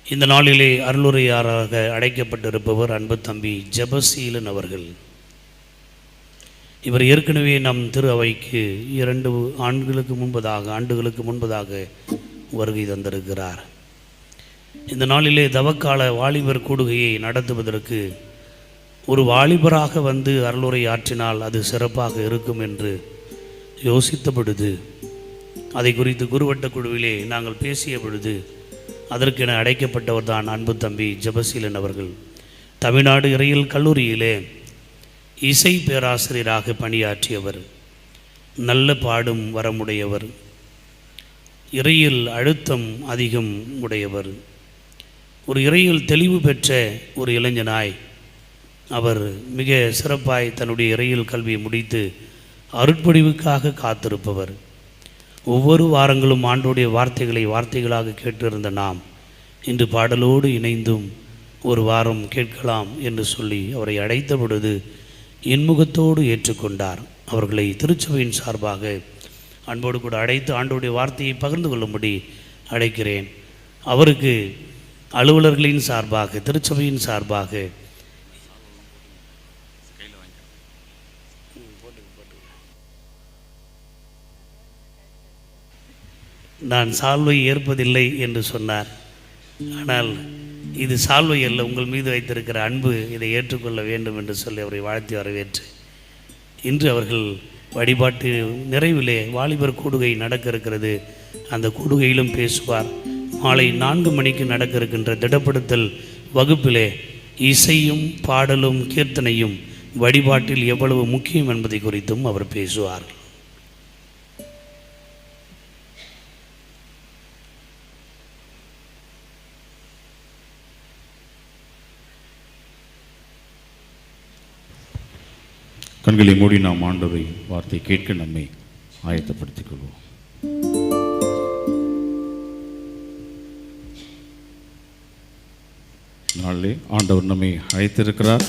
இந்த நாளிலே அருளுரையாராக அழைக்கப்பட்டிருப்பவர் அன்பு தம்பி ஜெபசீலன் அவர்கள். இவர் ஏற்கனவே நம் திரு அவைக்கு 2 ஆண்டுகளுக்கு முன்பதாக வருகை தந்திருக்கிறார். இந்த நாளிலே தவக்கால வாலிபர் கூடுகையை நடத்துவதற்கு ஒரு வாலிபராக வந்து அருளுரை ஆற்றினால் அது சிறப்பாக இருக்கும் என்று யோசித்த பொழுது, அதை குறித்து குருவட்ட குழுவிலே நாங்கள் பேசிய பொழுது அதற்கென அழைக்கப்பட்டவர் தான் அன்பு தம்பி ஜெபசீலன் அவர்கள். தமிழ்நாடு இறையியல் கல்லூரியிலே இசை பேராசிரியராக பணியாற்றியவர், நல்ல பாடும் வரமுடையவர், இறையில் அழுத்தம் அதிகம் உடையவர், ஒரு இறையில் தெளிவு பெற்ற ஒரு இளைஞனாய் அவர் மிக சிறப்பாய் தன்னுடைய இறையில் கல்வியை முடித்து அருட்படிவுக்காக காத்திருப்பவர். ஒவ்வொரு வாரங்களும் ஆண்டோடைய வார்த்தைகளாக கேட்டிருந்த நாம் இன்று பாடலோடு இணைந்தும் ஒரு வாரம் கேட்கலாம் என்று சொல்லி அவரை அழைத்த பொழுது இன்முகத்தோடு ஏற்றுக்கொண்டார். அவர்களை திருச்சபையின் சார்பாக அன்போடு கூட அழைத்து ஆண்டோடைய வார்த்தையை பகிர்ந்து கொள்ளும்படி அழைக்கிறேன். அவருக்கு அலுவலர்களின் சார்பாக, திருச்சபையின் சார்பாக நான் சால்வை ஏற்பதில்லை என்று சொன்னார். ஆனால் இது சால்வை அல்ல, உங்கள் மீது வைத்திருக்கிற அன்பு, இதை ஏற்றுக்கொள்ள வேண்டும் என்று சொல்லி அவரை வாழ்த்தி வரவேற்று இன்று அவர்கள் வழிபாட்டு நிறைவிலே வாலிபர் கூடுகை நடக்க இருக்கிறது. அந்த கூடுகையிலும் பேசுவார். மாலை 4 மணிக்கு நடக்க இருக்கின்ற திடப்படுத்தல் வகுப்பிலே இசையும் பாடலும் கீர்த்தனையும் வழிபாட்டில் எவ்வளவு முக்கியம் என்பதை குறித்தும் அவர் பேசுவார். கண்களை மூடி நாம் ஆண்டவரை வார்த்தை கேட்க நம்மை ஆயத்தப்படுத்திக் கொள்வோம். நாளே ஆண்டவர் நம்மை அழைத்திருக்கிறார்.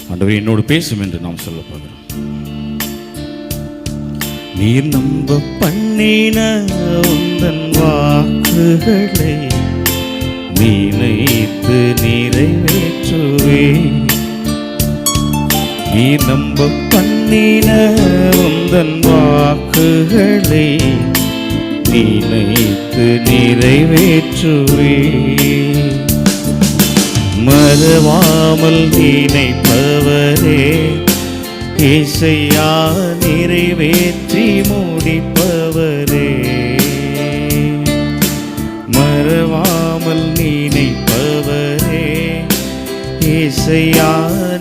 ஆண்டவர் என்னோடு பேசும் என்று நாம் சொல்ல போகிறோம். நீர் நம்ப பண்ணின உந்தன் வாக்குகளை நினைத்து நிறைவேற்றுவே. நீ நம்ப பண்ணின உந்தன் வாக்குகளை நினைத்து நிறைவேற்றுவே. மறவாமல் நினைப்பவரே இசையா நிறைவேற்றி முடிப்பவரே. மறவாமல் நினைப்பவரே இசையா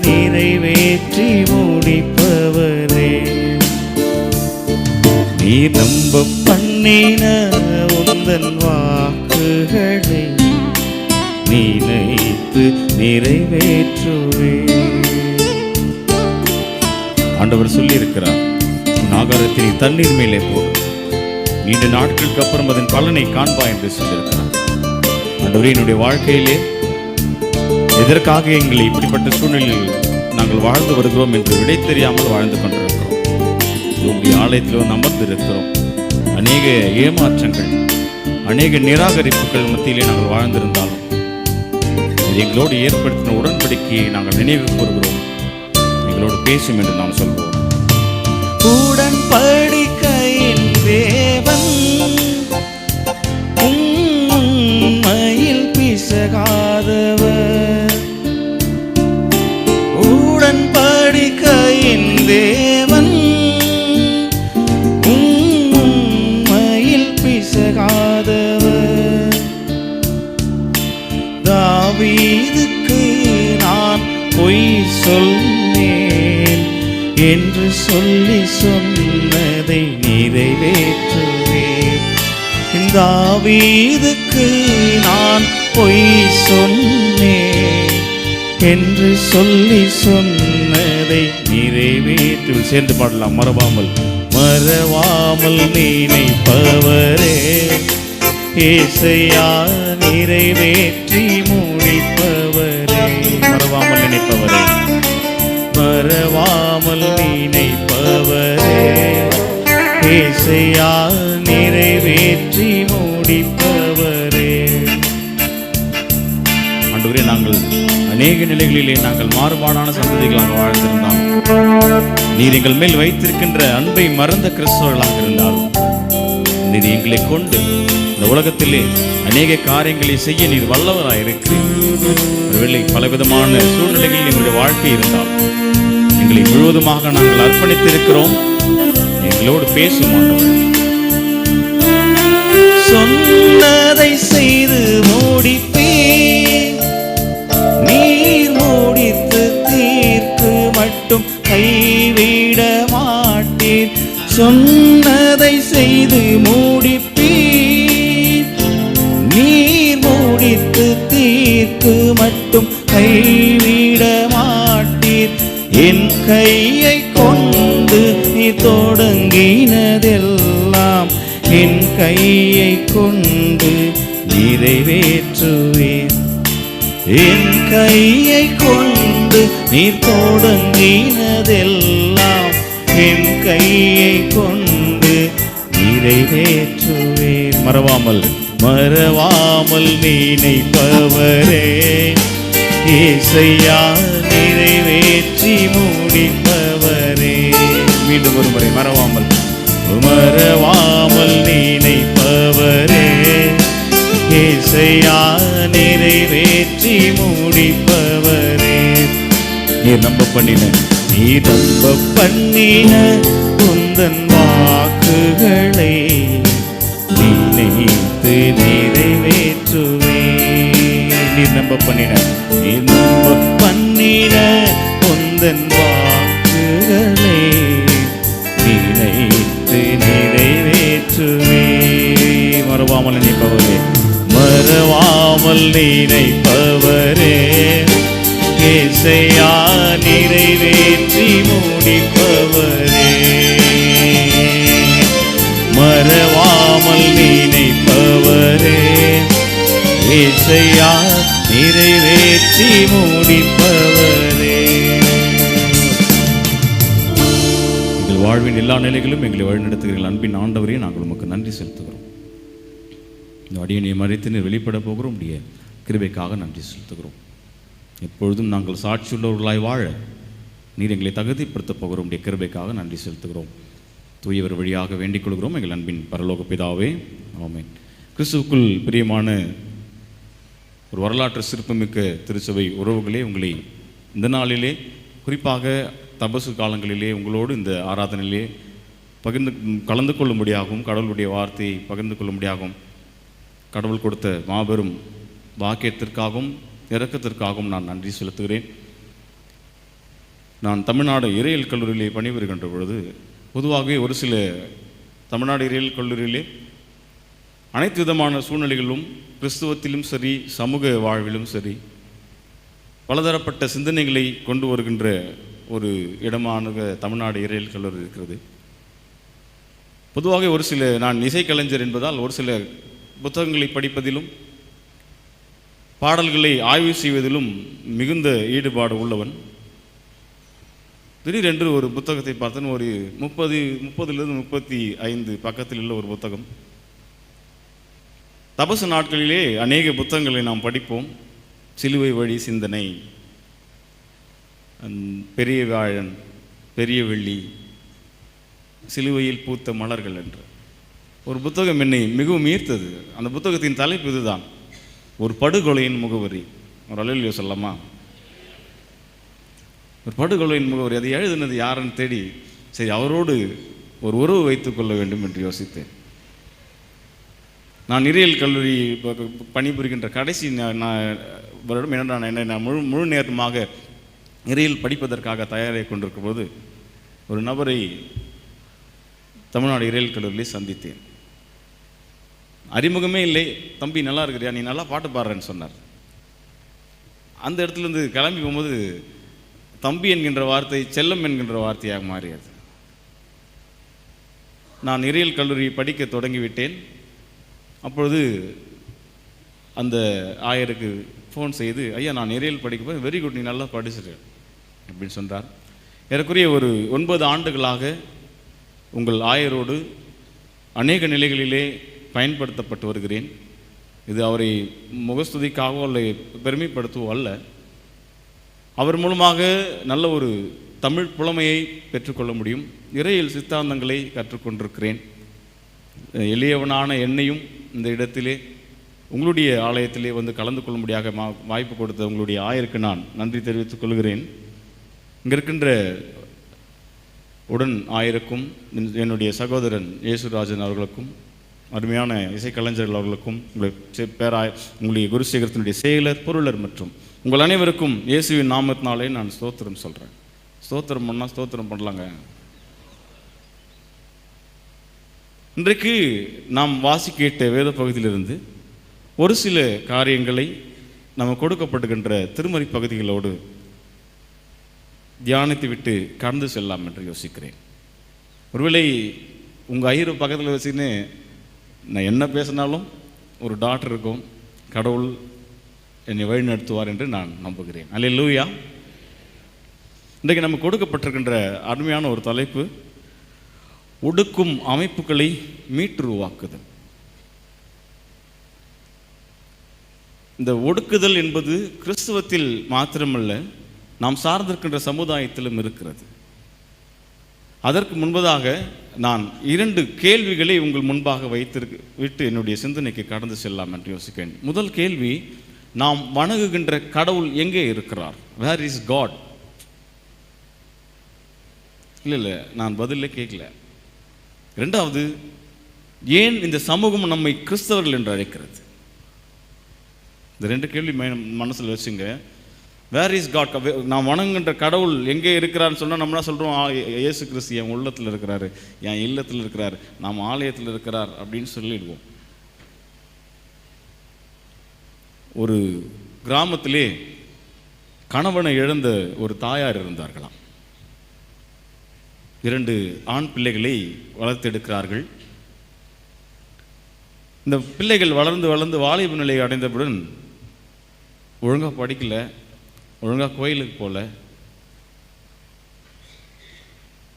நிறைவேற்றி முடிப்பவரே. நீ நம்ப பண்ணின உந்தன் வாக்குகளை நினைத்து நிறைவேற்றுவே. ஆண்டவர் சொல்லியிருக்கிறார், ஆகாரத்தை தண்ணீர் மேலே போடும், நீண்ட நாட்களுக்கு அப்புறம் அதன் பலனை காண்பா என்று சொல்லியிருக்கிறார். ஆண்டவரே, என்னுடைய வாழ்க்கையிலே எதற்காக எங்களை இப்படிப்பட்ட சூழ்நிலையில் நாங்கள் வாழ்ந்து வருகிறோம் என்று விடை தெரியாமல் வாழ்ந்து கொண்டிருக்கிறோம். உங்களுடைய ஆலயத்தில் அமர்ந்திருக்கிறோம். அநேக ஏமாற்றங்கள், அநேக நிராகரிப்புகள் மத்தியிலே நாங்கள் வாழ்ந்திருந்தாலும் இது எங்களோடு ஏற்படுத்தின உடன்படிக்கையை நாங்கள் நினைவு கூறுகிறோம். எங்களோடு பேசும் என்று நாம் சொல்வோம். உடன்படிக்கையின் தேவன் உண்மையில் பிசகாதவர். உடன்படிக்கையின் தேவன் உண்மையில் பிசகாதவர். தாவீதுக்கு நான் பொய் சொன்னேன் என்று சொல்லி சொன்னதை நிறைவேற்றுவேன். தாவீதுக்கு நான் பொய் சொன்னேன் என்று சொல்லி சொன்னதை நிறைவேற்று. சேர்ந்து பாடலாம். மறவாமல் நினைப்பவரே இசையா நிறைவேற்றி முடிப்பவரே. மறவாமல் நினைப்பவரே, மறவாமல் நினைப்பவரே இசையா நிறைவேற்றி நாங்கள் அநேக நிலைகளிலே நாங்கள் மாறுபாடான சந்ததிகளாக வாழ்ந்திருந்தாலும், நீர் எங்கள் மேல் வைத்திருக்கின்ற அன்பை மறந்த கிறிஸ்தவர்களாக இருந்தாலும், நீர் எங்களை கொண்டு இந்த உலகத்திலே அநேக காரியங்களை செய்ய நீர் வல்லவராக இருக்கிறீர். ஒருவேளை பலவிதமான சூழ்நிலைகளில் எங்களுடைய வாழ்க்கை இருந்தால் எங்களை முழுவதுமாக நாங்கள் அர்ப்பணித்திருக்கிறோம். எங்களோடு பேசும் ஆண்டவரே. சொன்னதை செய்து முடிப்பேன், நீர் முடித்து தீர்க்கு மட்டும் கைவிட மாட்டேன். சொன்னதை செய்து முடிப்பேன், நீர் முடித்து தீர்க்கு மட்டும் கைவிட மாட்டீர். என் கையை கொண்டு நீ தொடங்கினதெல்லாம் என் கையை கொண்டு நிறைவேற்றுவேன். என் கையை கொண்டு நீ தொடங்கினதெல்லாம் என் கையை கொண்டு நிறைவேற்றுவேன். மறவாமல் மறவாமல் நினைப்பவரே, ஏசையா நிறைவேற்றி முடிப்பவரே. மீண்டும் ஒரு முறை மறவாமல் மறவாமல் நினைப்பவரே, ஏசையா நிறைவேற்றி முடிப்பவரே. நீர் நம்ப பண்ணின உந்தன் வாக்குகளை நினைத்து நிறைவேற்றுவேன். நீர் நம்ப பண்ணின உந்தன் வாக்குகளை நினைத்து நிறைவேற்றுவேன். மறவாமல் நினைப்பவரே, மறவாமல் நினைப்பவரே, ஏசையா நிறைவேற்றி முடிப்பவரே. மறவாமல் நினைப்பவரே, ஏசையா நிறைவேற்றி முடிப்பவரே. எங்கள் வாழ்வின் எல்லா நிலைகளிலும் எங்களை வழிநடத்துகிற அன்பின் ஆண்டவரையும் நாங்கள் உமக்கு நன்றி செலுத்துகிறோம். இந்த அடியனை மறைத்து நீர் வெளிப்பட போகிறோம் உடைய கிருபைக்காக நன்றி செலுத்துகிறோம். எப்பொழுதும் நாங்கள் சாட்சியுள்ளவர்களாய் வாழ நீர் எங்களை தகுதிப்படுத்த போகிறோம் உடைய கிருபைக்காக நன்றி செலுத்துகிறோம். தூயவர் வழியாக வேண்டிக் கொள்கிறோம் எங்கள் அன்பின் பரலோக பிதாவே, ஆமென். கிறிஸ்துவுக்குள் பிரியமான ஒரு வரலாற்று சிறப்புமிக்க திருச்சபை உறவுகளே, உங்களை இந்த நாளிலே குறிப்பாக தபசு காலங்களிலே உங்களோடு இந்த ஆராதனையிலே கலந்து கொள்ளும்படியாகவும் கடவுளுடைய வார்த்தையை பகிர்ந்து கொள்ளும்படியாகவும் கடவுள் கொடுத்த மாபெரும் பாக்கியத்திற்காகவும் இரக்கத்திற்காகவும் நான் நன்றி செலுத்துகிறேன். நான் தமிழ்நாடு இறையியல் கல்லூரியிலே பணிபுரிகின்ற பொழுது பொதுவாகவே ஒரு சில தமிழ்நாடு இறையியல் கல்லூரியிலே அனைத்து விதமான சூழ்நிலைகளிலும் கிறிஸ்துவத்திலும் சரி சமூக வாழ்விலும் சரி பலதரப்பட்ட சிந்தனைகளை கொண்டு வருகின்ற ஒரு இடமான தமிழ்நாடு இறையியல் கல்லூரி இருக்கிறது. பொதுவாக ஒரு சில நான் இசைக்கலைஞர் என்பதால் ஒரு சில புத்தகங்களை படிப்பதிலும் பாடல்களை ஆய்வு செய்வதிலும் மிகுந்த ஈடுபாடு உள்ளவன். திடீரென்று ஒரு புத்தகத்தை பார்த்தேன். ஒரு 30 35 பக்கத்தில் உள்ள ஒரு புத்தகம். தபசு நாட்களிலே அநேக புத்தகங்களை நாம் படிப்போம். சிலுவை வழி சிந்தனை, பெரிய வாழன், பெரிய வெள்ளி, சிலுவையில் பூத்த மலர்கள் என்ற ஒரு புத்தகம் என்னை மிகவும் ஈர்த்தது. அந்த புத்தகத்தின் தலைப்பு இதுதான், ஒரு படுகொலையின் முகவரி. ஒரு அல்லேலூயா சொல்லலாமா? ஒரு படுகொலையின் முகவரி. அதை எழுதினது யாருன்னு தேடி சரி அவரோடு ஒரு உறவு வைத்துக் கொள்ள வேண்டும் என்று யோசித்தேன். நான் இறையியல் கல்லூரி பணிபுரிகின்ற கடைசி வருடம் நான் முழு நேரமாக இறையியல் படிப்பதற்காக தயாராகி கொண்டிருக்கும் போது ஒரு நபரை தமிழ்நாடு இறையியல் கல்லூரியிலே சந்தித்தேன். அறிமுகமே இல்லை. தம்பி நல்லா இருக்கிறியா, நீ நல்லா பாட்டு பாடுறேன்னு சொன்னார். அந்த இடத்துலேருந்து கிளம்பி போகும்போது தம்பி என்கின்ற வார்த்தை செல்லம் என்கின்ற வார்த்தையாக மாறியது. நான் இறையியல் கல்லூரி படிக்க தொடங்கிவிட்டேன். அப்பொழுது அந்த ஆயருக்கு ஃபோன் செய்து, ஐயா நான் இறையியல் படிக்கும்போது வெரி குட், நீ நல்லா படிச்சிரு அப்படின்னு சொன்னார். ஏறக்குறைய ஒரு 9 ஆண்டுகளாக உங்கள் ஆயரோடு அநேக நிலைகளிலே பயன்படுத்தப்பட்டு வருகிறேன். இது அவரை முகஸ்துதிக்காகவோ அல்ல பெருமைப்படுத்தவோ அல்ல. அவர் மூலமாக நல்ல ஒரு தமிழ் புலமையை பெற்றுக்கொள்ள முடியும். இறையியல் சித்தாந்தங்களை கற்றுக்கொண்டிருக்கிறேன். எளியவனான என்னையும் இந்த இடத்திலே உங்களுடைய ஆலயத்திலே வந்து கலந்து கொள்ளும்படியாக வாய்ப்பு கொடுத்த உங்களுடைய ஆயருக்கு நான் நன்றி தெரிவித்துக் கொள்கிறேன். இங்கே இருக்கின்ற உடன் ஆயருக்கும் என்னுடைய சகோதரன் இயேசுராஜன் அவர்களுக்கும் அருமையான இசைக்கலைஞர்கள் அவர்களுக்கும் உங்களுடைய குருசேகரத்தினுடைய செயலர் பொருளர் மற்றும் உங்கள் அனைவருக்கும் இயேசுவின் நாமத்தினாலே நான் ஸ்தோத்திரம் சொல்கிறேன். ஸ்தோத்திரம் பண்ணால் ஸ்தோத்திரம் பண்ணலாங்க. இன்றைக்கு நாம் வாசிக்கிட்ட வேத பகுதியிலிருந்து ஒரு சில காரியங்களை நம்ம கொடுக்கப்படுகின்ற திருமறை பகுதிகளோடு தியானித்து விட்டு கடந்து செல்லலாம் என்று யோசிக்கிறேன். ஒருவேளை உங்கள் ஐயரு பக்கத்தில் வச்சுன்னு நான் என்ன பேசினாலும் ஒரு டாக்டர் இருக்கும், கடவுள் என்னை வழி நடத்துவார் என்று நான் நம்புகிறேன். அல்லேலூயா. இன்றைக்கு நம்ம கொடுக்கப்பட்டிருக்கின்ற அருமையான ஒரு தலைப்பு, ஒடுக்கும் அமைப்புகளை மீட்டுருவாக்குதல். இந்த ஒடுக்குதல் என்பது கிறிஸ்துவத்தில் மாத்திரமல்ல, நாம் சார்ந்திருக்கின்ற சமுதாயத்திலும் இருக்கிறது. அதற்கு முன்பதாக நான் 2 கேள்விகளை உங்கள் முன்பாக விட்டு என்னுடைய சிந்தனைக்கு கடந்து செல்லலாம் என்று யோசிக்கிறேன். முதல் கேள்வி, நாம் வணங்குகின்ற கடவுள் எங்கே இருக்கிறார்? Where is God? இல்லை, நான் பதிலே கேட்கல. 2வது, ஏன் இந்த சமூகம் நம்மை கிறிஸ்தவர்கள் என்று அழைக்கிறது? இந்த 2 கேள்வி மனசில் வச்சுங்க. Where is God? நான் வணங்குகின்ற கடவுள் எங்கே இருக்கிறான்னு சொன்னால் நம்ம என்ன சொல்கிறோம்? இயேசு கிறிஸ்து என் உள்ளத்தில் இருக்கிறாரு, என் இல்லத்தில் இருக்கிறார், நாம் ஆலயத்தில் இருக்கிறார் அப்படின்னு சொல்லிடுவோம். ஒரு கிராமத்திலே கணவனை இழந்த ஒரு தாயார் இருந்தார்களாம். 2 ஆண் பிள்ளைகளை வளர்த்தெடுக்கிறார்கள். இந்த பிள்ளைகள் வளர்ந்து வளர்ந்து வாலிப நிலையை அடைந்தவுடன் ஒழுங்காக படிக்கலை, ஒழுங்காக கோயிலுக்கு போகல,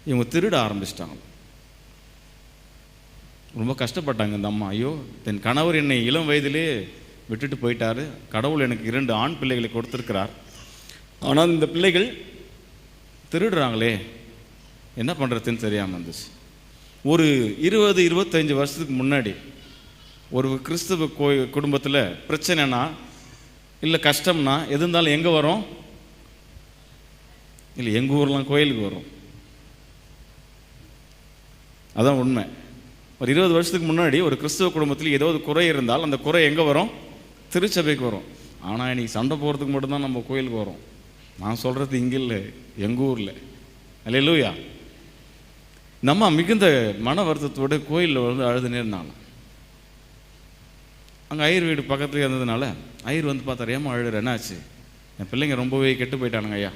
இவங்க திருட ஆரம்பிச்சிட்டாங்க. ரொம்ப கஷ்டப்பட்டாங்க இந்த அம்மா. ஐயோ, என் கணவர் என்னை இளம் வயதிலே விட்டுட்டு போயிட்டாரு, கடவுள் எனக்கு 2 ஆண் பிள்ளைகளை கொடுத்துருக்கிறார், ஆனால் இந்த பிள்ளைகள் திருடுறாங்களே, என்ன பண்ணுறதுன்னு தெரியாமல் இருந்துச்சு. ஒரு 20-25 வருஷத்துக்கு முன்னாடி ஒரு கிறிஸ்தவ குடும்பத்தில் பிரச்சனைனா இல்லை கஷ்டம்னா எது இருந்தாலும் எங்கே வரும்? இல்லை, எங்கள் ஊர்லாம் கோயிலுக்கு வரும். அதான் உண்மை. ஒரு 20 வருஷத்துக்கு முன்னாடி ஒரு கிறிஸ்தவ குடும்பத்தில் ஏதோ ஒரு குறை இருந்தால் அந்த குறை எங்கே வரும்? திருச்சபைக்கு வரும். ஆனால் இன்னைக்கு சண்டை போகிறதுக்கு மட்டும்தான் நம்ம கோயிலுக்கு வரோம். நான் சொல்கிறது இங்கே இல்லை, எங்கள் ஊரில். அல்லேலூயா. நம்ம மிகுந்த மன வருத்தத்தோடு கோயிலில் வந்து அழுதுனே இருந்தாங்க. அங்கே ஐயர் வீடு பக்கத்துலேயே இருந்ததுனால ஐயர் வந்து பார்த்தார். ஏமா அழுகிற, என்னாச்சு? என் பிள்ளைங்க ரொம்பவே கெட்டு போயிட்டானுங்க ஐயா,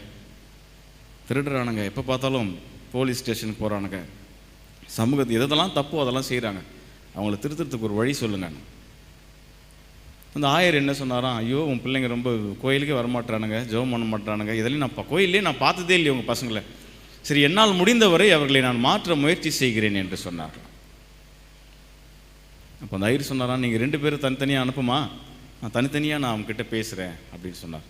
திருடுறானுங்க, எப்போ பார்த்தாலும் போலீஸ் ஸ்டேஷனுக்கு போகிறானுங்க, சமூகத்து எதெல்லாம் தப்போ அதெல்லாம் செய்கிறாங்க, அவங்கள திருத்துறதுக்கு ஒரு வழி சொல்லுங்க. அந்த ஆயர் என்ன சொன்னாராம்? ஐயோ, உன் பிள்ளைங்க ரொம்ப கோயிலுக்கே வரமாட்டானுங்க, ஜெபம் பண்ண மாட்டானுங்க, இதெல்லாம் நான் கோயிலே நான் பார்த்ததே இல்லையே உங்கள் பசங்களை. சரி, என்னால் முடிந்தவரை அவர்களை நான் மாற்ற முயற்சி செய்கிறேன் என்று சொன்னார். அப்போ அந்த ஐயர் சொன்னாராம், நீங்கள் 2 பேரும் தனித்தனியாக அனுப்புமா, நான் தனித்தனியாக நான் அவங்ககிட்ட பேசுகிறேன் அப்படின்னு சொன்னார்.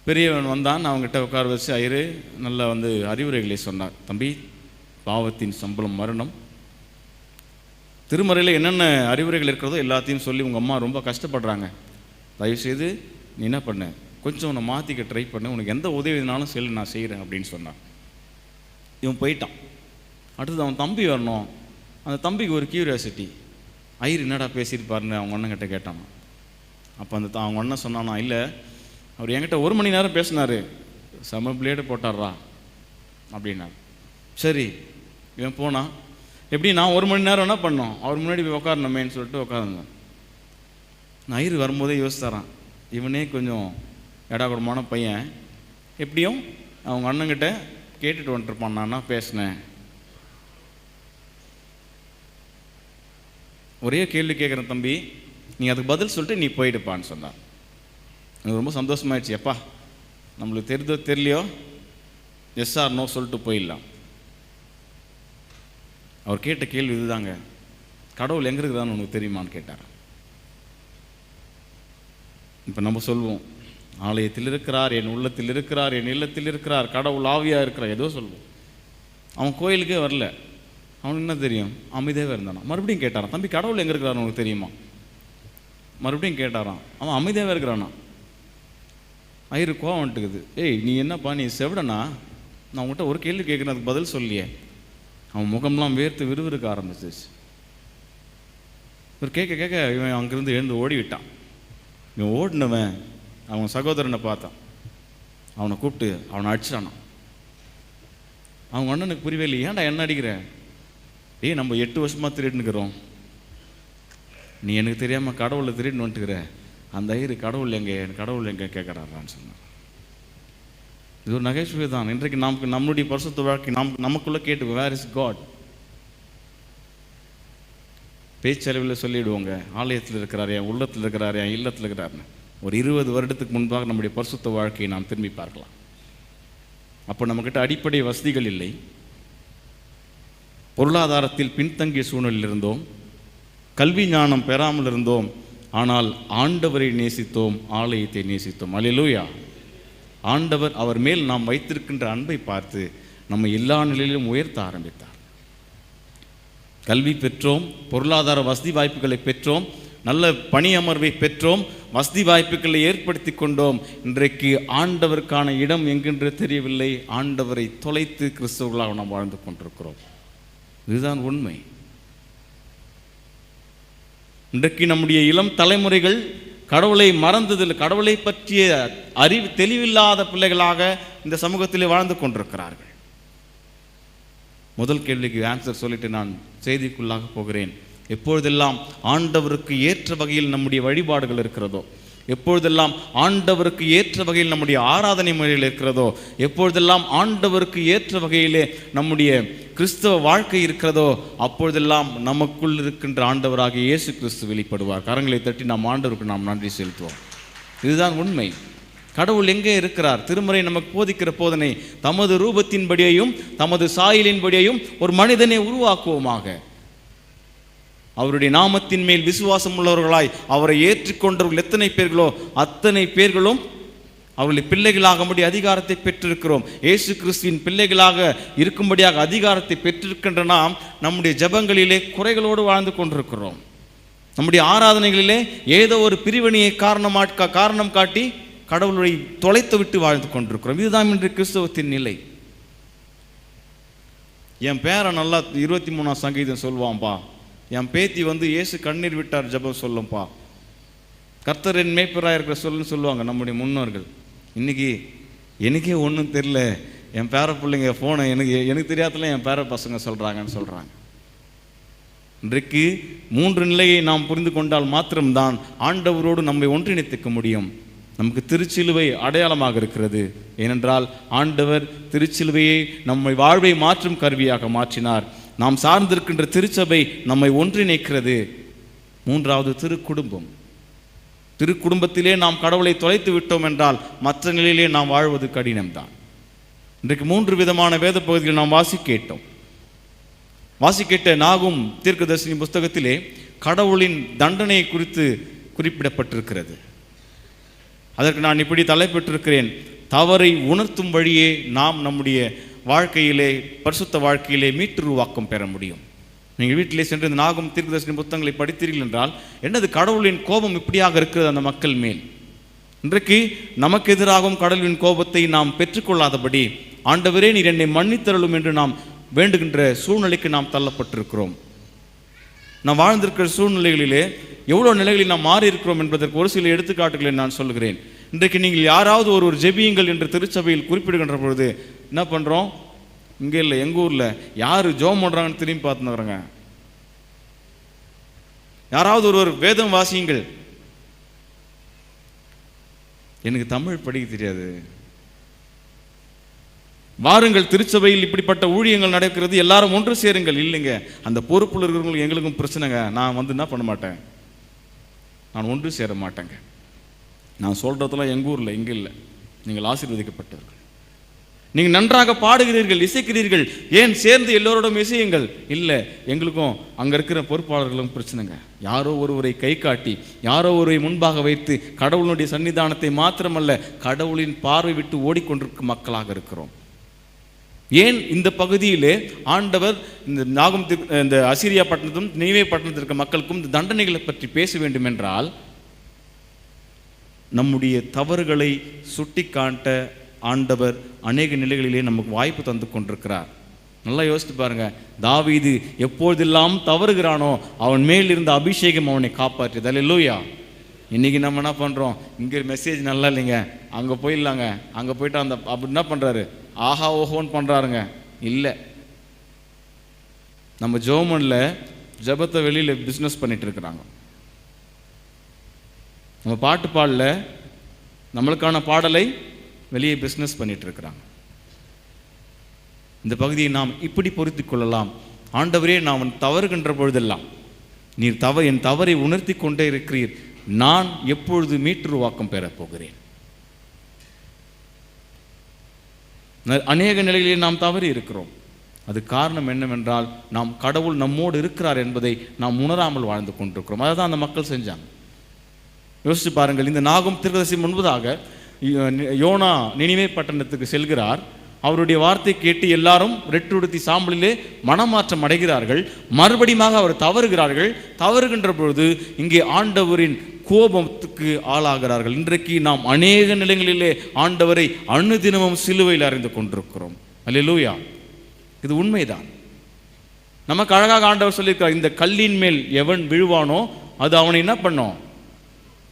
பெரியவன் வந்தான், நான் அவங்ககிட்ட உட்கார வச்சு ஐயரு நல்லா வந்து அறிவுரைகளை சொன்னார். தம்பி, பாவத்தின் சம்பளம் மரணம், திருமறையில் என்னென்ன அறிவுரைகள் இருக்கிறதோ எல்லாத்தையும் சொல்லி உங்கள் அம்மா ரொம்ப கஷ்டப்படுறாங்க, தயவுசெய்து நீ என்ன பண்ண, கொஞ்சம் உன்னை மாற்றிக்க ட்ரை பண்ண, உனக்கு எந்த உதவினாலும் சொல்லி நான் செய்கிறேன் அப்படின்னு சொன்னான். இவன் போயிட்டான். அடுத்தது அவன் தம்பி வரணும். அந்த தம்பிக்கு ஒரு கியூரியாசிட்டி, ஐயர் என்னடா பேசியிருப்பாருன்னு அவங்க அண்ணங்கிட்ட கேட்டான். அப்போ அவங்க அண்ணன் சொன்னானா, இல்லை அவர் என்கிட்ட 1 மணி நேரம் பேசினார், செம பிளேடு போட்டார்றா அப்படின்னார். சரி, இவன் போனான். எப்படி நான் 1 மணி நேரம் என்ன பண்ணோம், அவர் முன்னாடி போய் உட்காரணுமேன்னு சொல்லிட்டு உட்காந்துருந்தேன். நான் ஐயர் வரும்போதே யோசித்தாரான், இவனே கொஞ்சம் எடாகுடமான பையன், எப்படியும் அவங்க அண்ணங்கிட்ட கேட்டுட்டு வந்துட்டுருப்பான், நான் பேசினேன். ஒரே கேள்வி கேட்குறேன் தம்பி, நீ அதுக்கு பதில் சொல்லிட்டு நீ போயிடுப்பான்னு சொன்னார். எனக்கு ரொம்ப சந்தோஷமாயிடுச்சு. எப்பா, நம்மளுக்கு தெரிதோ தெரியலையோ எஸ் ஆர் நோ சொல்லிட்டு போயிடலாம். அவர் கேட்ட கேள்வி இதுதாங்க, கடவுள் எங்கே இருக்குதான்னு உனக்கு தெரியுமான்னு கேட்டார். இப்போ நம்ம சொல்லுவோம், ஆலயத்தில் இருக்கிறார், என் உள்ளத்தில் இருக்கிறார், என் இல்லத்தில் இருக்கிறார், கடவுள் ஆவியாக இருக்கிறார், ஏதோ சொல்லுவோம். அவன் கோயிலுக்கே வரல, அவனுக்கு என்ன தெரியும்? அமைதியாகவே இருந்தானா. மறுபடியும் கேட்டாரான், தம்பி கடவுள் எங்கே இருக்கிறான்னு உனக்கு தெரியுமா? மறுபடியும் கேட்டாரான், அவன் அமைதியாகவே இருக்கிறானா. ஐயரு கோவம் வந்துட்டுக்குது, ஏய் நீ என்னப்பா நீ செவிடனா, நான் உங்கள்கிட்ட ஒரு கேள்வி கேட்குறேன், அதுக்கு பதில் சொல்லியே. அவன் முகம்லாம் வேர்த்து விறுவிறுக்க ஆரம்பிச்சிச்சு. இவர் கேட்க கேட்க இவன் அங்கேருந்து எழுந்து ஓடிவிட்டான். இவன் ஓடினவன் அவன் சகோதரனை பார்த்தான், அவனை கூப்பிட்டு அவனை அடிச்சிட்டானான். அவங்க அண்ணனுக்கு புரியவே இல்லை, ஏன்டா என்ன அடிக்கிற? ஏய் நம்ம 8 வருஷமாக திருடினுக்கிறோம், நீ எனக்கு தெரியாமல் கடவுளை திருடின்னு வந்துட்டுக்கிற, அந்த ஐயரு கடவுள் எங்கே கேட்குறாரான்னு சொன்னார். இது ஒரு நகைச்சுவை தான். இன்றைக்கு நம்மளுடைய பரிசுத்த வாழ்க்கை நமக்குள்ளே கேட்டு, வேர் இஸ் காட்? பேச்சளவில் சொல்லிவிடுவோங்க, ஆலயத்தில் இருக்கிறார், என் உள்ளத்தில் இருக்கிறார், என் இல்லத்தில் இருக்கிறார்னு. ஒரு 20 வருடத்துக்கு முன்பாக நம்முடைய பரிசுத்த வாழ்க்கையை நாம் திரும்பி பார்க்கலாம். அப்போ நம்மக்கிட்ட அடிப்படை வசதிகள் இல்லை, பொருளாதாரத்தில் பின்தங்கிய சூழ்நிலையில் இருந்தோம், கல்வி ஞானம் பெறாமல் இருந்தோம். ஆனால் ஆண்டவரை நேசித்தோம், ஆலயத்தை நேசித்தோம். அல்லேலூயா. ஆண்டவர் அவர் மேல் நாம் வைத்திருக்கின்ற அன்பை பார்த்து நம்ம எல்லா நிலையிலும் உயர்த்த ஆரம்பித்தார். கல்வி பெற்றோம், பொருளாதார வசதி வாய்ப்புகளை பெற்றோம், நல்ல பணி அமர்வை பெற்றோம், வசதி வாய்ப்புகளை ஏற்படுத்தி கொண்டோம். இன்றைக்கு ஆண்டவருக்கான இடம் எங்கென்று தெரியவில்லை. ஆண்டவரை தொலைத்து கிறிஸ்தவர்களாக நாம் வாழ்ந்து கொண்டிருக்கிறோம். இதுதான் உண்மை. இன்றைக்கு நம்முடைய இளம் தலைமுறைகள் கடவுளை மறந்ததில், கடவுளை பற்றிய அறிவு தெளிவில்லாத பிள்ளைகளாக இந்த சமூகத்திலே வாழ்ந்து கொண்டிருக்கிறார்கள். முதல் கேள்விக்கு ஆன்சர் சொல்லிட்டு நான் செய்திக்குள்ளாக போகிறேன். எப்பொழுதெல்லாம் ஆண்டவருக்கு ஏற்ற வகையில் நம்முடைய வழிபாடுகள் இருக்கிறதோ, எப்பொழுதெல்லாம் ஆண்டவருக்கு ஏற்ற வகையில் நம்முடைய ஆராதனை முறையில் இருக்கிறதோ, எப்பொழுதெல்லாம் ஆண்டவருக்கு ஏற்ற வகையிலே நம்முடைய கிறிஸ்தவ வாழ்க்கை இருக்கிறதோ, அப்பொழுதெல்லாம் நமக்குள் இருக்கின்ற ஆண்டவராகிய இயேசு கிறிஸ்து வெளிப்படுவார். கரங்களை தட்டி நாம் ஆண்டவருக்கு நாம் நன்றி செலுத்துவோம். இதுதான் உண்மை. கடவுள் எங்கே இருக்கிறார்? திருமறை நமக்கு போதிக்கிற போதனை, தமது ரூபத்தின்படியையும் தமது சாயலின்படியையும் ஒரு மனிதனை உருவாக்குவோமாக. அவருடைய நாமத்தின் மேல் விசுவாசம் உள்ளவர்களாய் அவரை ஏற்றுக்கொண்டவர்கள் எத்தனை பேர்களோ அத்தனை பேர்களும் அவர்களை பிள்ளைகளாகும்படி அதிகாரத்தை பெற்றிருக்கிறோம். இயேசு கிறிஸ்துவின் பிள்ளைகளாக இருக்கும்படியாக அதிகாரத்தை பெற்றிருக்கின்ற நாம் நம்முடைய ஜெபங்களிலே குறைகளோடு வாழ்ந்து கொண்டிருக்கிறோம். நம்முடைய ஆராதனைகளிலே ஏதோ ஒரு பிரிவினையை காரணம் காட்டி கடவுளை தொலைத்து விட்டு வாழ்ந்து கொண்டிருக்கிறோம். இதுதான் இன்று கிறிஸ்தவத்தின் நிலை. என் பேரை நல்லா 23ஆம் சங்கீதம் சொல்லுவான்பா, என் பேத்தி இயேசு கண்ணீர் விட்டார் ஜெபம் சொல்லும்பா, கர்த்தர் என் மேய்ப்பராக இருக்கிற சொல்லுவாங்க நம்முடைய முன்னோர்கள். இன்னைக்கு எனக்கே ஒன்றும் தெரியல, என் பேர பிள்ளைங்க ஃபோனை எனக்கு தெரியாதல என் பேர பசங்க சொல்கிறாங்கன்னு சொல்கிறாங்க. இன்றைக்கு 3 நிலையை நாம் புரிந்து கொண்டால் மாத்திரம்தான் ஆண்டவரோடு நம்மை ஒன்றிணைத்துக்க முடியும். நமக்கு திருச்சிலுவை அடையாளமாக இருக்கிறது. ஏனென்றால் ஆண்டவர் திருச்சிலுவையை நம்மை வாழ்வை மாற்றும் கருவியாக மாற்றினார். நாம் சார்ந்திருக்கின்ற திருச்சபை நம்மை ஒன்றிணைக்கிறது. 3வது திருக்குடும்பம். திருக்குடும்பத்திலே நாம் கடவுளை தொலைத்து விட்டோம் என்றால் மற்ற நிலையிலே நாம் வாழ்வது கடினம்தான். இன்றைக்கு 3 விதமான வேத பகுதிகள் நாம் வாசிக்கேட்ட நாகும் தீர்க்கதரிசனி புஸ்தகத்திலே கடவுளின் தண்டனை குறித்து குறிப்பிடப்பட்டிருக்கிறது. அதற்கு நான் இப்படி தலைப்பெற்றிருக்கிறேன், தவறை உணர்த்தும் வழியே நாம் நம்முடைய வாழ்க்கையிலே பரிசுத்த வாழ்க்கையிலே மீட்டுருவாக்கம் பெற முடியும். நீங்கள் வீட்டிலே சென்று இந்த நாகும் தீர்க்கதரிசனி புத்தகங்களை படித்தீர்கள் என்றால், என்னது கடவுளின் கோபம் இப்படியாக இருக்கிறது அந்த மக்கள் மேல். இன்றைக்கு நமக்கு எதிராகவும் கடவுளின் கோபத்தை நாம் பெற்றுக்கொள்ளாதபடி, ஆண்டவரே நீர் என்னை மன்னித்தருளும் என்று நாம் வேண்டுகின்ற சூழ்நிலைக்கு நாம் தள்ளப்பட்டிருக்கிறோம். நாம் வாழ்ந்திருக்கிற சூழ்நிலைகளிலே எவ்வளோ நிலைகளில் நாம் மாறி இருக்கிறோம் என்பதற்கு ஒரு சில எடுத்துக்காட்டுகளை நான் சொல்கிறேன். இன்றைக்கு நீங்கள் யாராவது ஒரு ஜெபியுங்கள் என்று திருச்சபையில் குறிப்பிடுகின்ற பொழுது என்ன பண்ணுறோம்? இங்கே இல்லை, எங்கள் ஊரில் யார் ஜோம் பண்ணுறாங்கன்னு திரும்பி பார்த்துக்கிறோங்க. யாராவது ஒருவர் வேதம் வாசியுங்கள், எனக்கு தமிழ் படிக்க தெரியாது. வாருங்கள், திருச்சபையில் இப்படிப்பட்ட ஊழியங்கள் நடக்கிறது, எல்லாரும் ஒன்று சேருங்கள். இல்லைங்க, அந்த பொறுப்பில் இருக்கிறவங்களுக்கு எங்களுக்கும் பிரச்சனைங்க. நான் என்ன பண்ண மாட்டேன், நான் ஒன்று சேர மாட்டேங்க. நான் சொல்கிறதெல்லாம் எங்கள் ஊரில் இங்கே இல்லை, நீங்கள் ஆசீர்வதிக்கப்பட்டவர்கள். நீங்கள் நன்றாக பாடுகிறீர்கள், இசைக்கிறீர்கள், ஏன் சேர்ந்து எல்லோரோடும் இசையுங்கள். இல்லை, எங்களுக்கும் அங்கே இருக்கிற பொறுப்பாளர்களும் பிரச்சனைங்க. யாரோ ஒருவரை கை காட்டி, யாரோ ஒருவரை முன்பாக வைத்து கடவுளுடைய சன்னிதானத்தை மாத்திரமல்ல, கடவுளின் பார்வை விட்டு ஓடிக்கொண்டிருக்கும் மக்களாக இருக்கிறோம். ஏன் இந்த பகுதியிலே ஆண்டவர் இந்த அசீரியா பட்டணத்தும் நினிவே பட்டணத்தில் இருக்க மக்களுக்கும் இந்த தண்டனைகளை பற்றி பேச வேண்டும் என்றால், நம்முடைய தவறுகளை சுட்டி காட்ட ஆண்டவர் அநேக நிலைகளிலே நமக்கு வாய்ப்பு தந்து கொண்டிருக்கிறார். நல்லா யோசித்து பாருங்க, தாவீது எப்பொழுதெல்லாம் தவறுகிறானோ அவன் மேல் இருந்த அபிஷேகம் அவனை காப்பாற்றியது. அல்லேலூயா. இன்னைக்கு நம்ம என்ன பண்ணுறோம், இங்கே மெசேஜ் நல்லா இல்லைங்க, அங்கே போயிடலாங்க, அங்கே போயிட்டு அந்த அப்படி என்ன பண்ணுறாரு, ஆஹா ஓஹோன்னு பண்ணுறாருங்க. இல்லை, நம்ம ஜோமனில் ஜபத்தை வெளியில் பிஸ்னஸ் பண்ணிட்டு இருக்கிறாங்க. நம்ம பாட்டு பாடல, நம்மளுக்கான பாடலை வெளியே பிஸ்னஸ் பண்ணிட்டு இருக்கிறாங்க. இந்த பகுதியை நாம் இப்படி பொருத்தி கொள்ளலாம். ஆண்டவரே, நான் தவறுகின்ற பொழுதெல்லாம் நீர் என் தவறை உணர்த்தி கொண்டே இருக்கிறீர், நான் எப்பொழுது மீட்டுருவாக்கம் பெறப் போகிறேன். அநேக நிலைகளிலே நாம் தவறி இருக்கிறோம். அது காரணம் என்னவென்றால், நாம் கடவுள் நம்மோடு இருக்கிறார் என்பதை நாம் உணராமல் வாழ்ந்து கொண்டிருக்கிறோம். அதை தான் அந்த மக்கள் செஞ்சாங்க. யோசிச்சு பாருங்கள், இந்த நாகும் தீர்க்கதரிசி முன்பதாக யோனா நினிவே பட்டணத்துக்கு செல்கிறார். அவருடைய வார்த்தை கேட்டு எல்லாரும் ரெட்டுடுத்தி சாம்பலிலே மனமாற்றம் அடைகிறார்கள். மறுபடியும் அவர் தவறுகிறார்கள். தவறுகின்ற பொழுது இங்கே ஆண்டவரின் கோபத்துக்கு ஆளாகிறார்கள். இன்றைக்கு நாம் அநேக நிலைகளிலே ஆண்டவரை அனுதினமும் சிலுவையில் அறிந்து கொண்டிருக்கிறோம். அல்லேலூயா. இது உண்மைதான். நமக்கு அழகாக ஆண்டவர் சொல்லியிருக்கிறார், இந்த கல்லின் மேல் எவன் விழுவானோ அது அவனை என்ன பண்ணும்,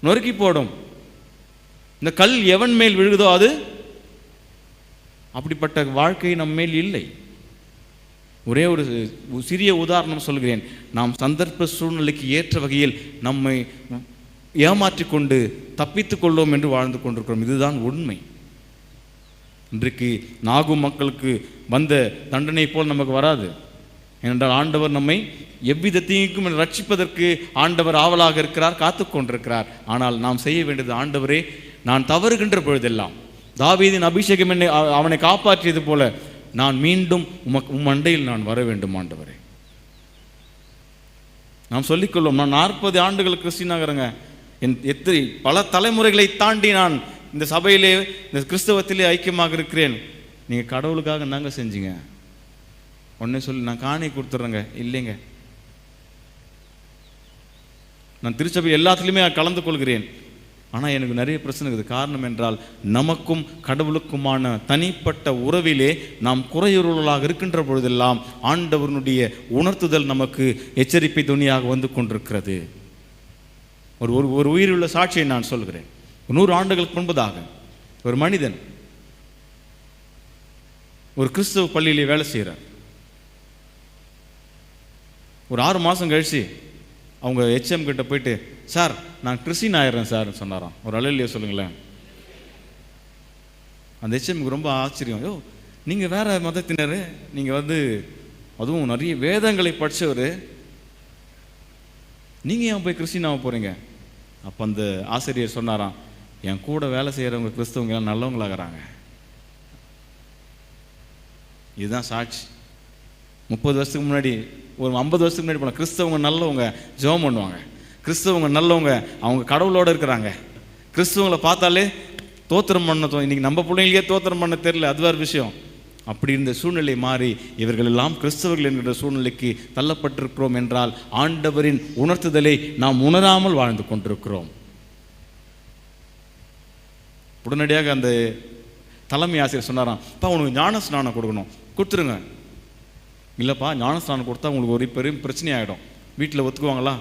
நொறுக்கி போடும். இந்த கல் எவன் மேல் விழுதோ அது, அப்படிப்பட்ட வாழ்க்கை நம்ம மேல் இல்லை. ஒரே ஒரு சிறிய உதாரணம் சொல்கிறேன். நாம் சந்தர்ப்ப சூழ்நிலைக்கு ஏற்ற வகையில் நம்மை ஏமாற்றிக்கொண்டு தப்பித்துக் கொள்வோம் என்று வாழ்ந்து கொண்டிருக்கிறோம். இதுதான் உண்மை. இன்றைக்கு நாகும் மக்களுக்கு வந்த தண்டனை போல் நமக்கு வராது. ஏனென்றால் ஆண்டவர் நம்மை எவ்விதத்தையும் ரட்சிப்பதற்கு ஆண்டவர் ஆவலாக இருக்கிறார், காத்து கொண்டிருக்கிறார். ஆனால் நாம் செய்ய வேண்டியது, ஆண்டவரே, நான் தவறுகின்ற பொழுதெல்லாம் தாவீதின் அபிஷேகம் என்னை அவனை காப்பாற்றியது போல நான் மீண்டும் மண்டையில் நான் வர வேண்டும். ஆண்டவரே, நாம் சொல்லிக்கொள்வோம், நான் 40 ஆண்டுகள் கிறிஸ்டினாகிறேங்க, எத்தனை பல தலைமுறைகளை தாண்டி நான் இந்த சபையிலே இந்த கிறிஸ்தவத்திலே ஐக்கியமாக இருக்கிறேன். நீங்கள் கடவுளுக்காக என்னங்க செஞ்சீங்க? உடனே சொல்லி, நான் காணி கொடுத்துட்றேங்க. இல்லைங்க, நான் திருச்சபை எல்லாத்துலேயுமே கலந்து கொள்கிறேன், ஆனால் எனக்கு நிறைய பிரச்சனை இருக்குது. காரணம் என்றால், நமக்கும் கடவுளுக்குமான தனிப்பட்ட உறவிலே நாம் குறையுறவுகளாக இருக்கின்ற பொழுதெல்லாம் ஆண்டவனுடைய உணர்த்துதல் நமக்கு எச்சரிப்பை துணியாக வந்து கொண்டிருக்கிறது. ஒரு உயிருள்ள சாட்சியை நான் சொல்கிறேன். 100 ஆண்டுகளுக்கு முன்பதாக ஒரு மனிதன் ஒரு கிறிஸ்தவ பள்ளியிலே வேலை செய்கிறார். ஒரு 6 மாதம் கழிச்சு அவங்க HM கிட்ட போயிட்டு, சார், நான் கிறிஸ்டின் ஆயிடுறேன் சார் சொன்னாராம். ஒரு அல்லேலூயா சொல்லுங்களேன். அந்த HMக்கு ரொம்ப ஆச்சரியம். ஐயோ, நீங்கள் வேற மதத்தினர், நீங்கள் அதுவும் நிறைய வேதங்களை படித்தவர், நீங்கள் ஏன் போய் கிறிஸ்டின் ஆக போகிறீங்க? அப்போ அந்த ஆசிரியர் சொன்னாராம், என் கூட வேலை செய்கிறவங்க கிறிஸ்தவங்க எல்லாம் நல்லவங்களாகிறாங்க. இதுதான் சாட்சி. 30 வருஷத்துக்கு முன்னாடி, ஒரு 50 வருஷத்துக்கு முன்னாடி போனால் கிறிஸ்தவங்க நல்லவங்க, ஜெபம் பண்ணுவாங்க, கிறிஸ்தவங்க நல்லவங்க, அவங்க கடவுளோடு இருக்கிறாங்க, கிறிஸ்தவங்களை பார்த்தாலே தோத்திரம் பண்ண இன்றைக்கி நம்ம பிள்ளைங்களுக்கே தோத்திரம் பண்ண தெரியல, அது வேறு விஷயம். அப்படி இருந்த சூழ்நிலை மாறி இவர்கள் எல்லாம் கிறிஸ்தவர்கள் என்கிற சூழ்நிலைக்கு தள்ளப்பட்டிருக்கிறோம் என்றால் ஆண்டவரின் உணர்த்துதலை நாம் உணராமல் வாழ்ந்து கொண்டிருக்கிறோம். உடனடியாக அந்த தலைமை ஆசிரியர் சொன்னாராம், அப்பா, உனக்கு ஞான ஸ்நானம் கொடுக்கணும், கொடுத்துருங்க. இல்லைப்பா, ஞான ஸ்நானம் கொடுத்தா உங்களுக்கு ஒரு பெரும் பிரச்சனை ஆகிடும், வீட்டில் ஒத்துக்குவாங்களா?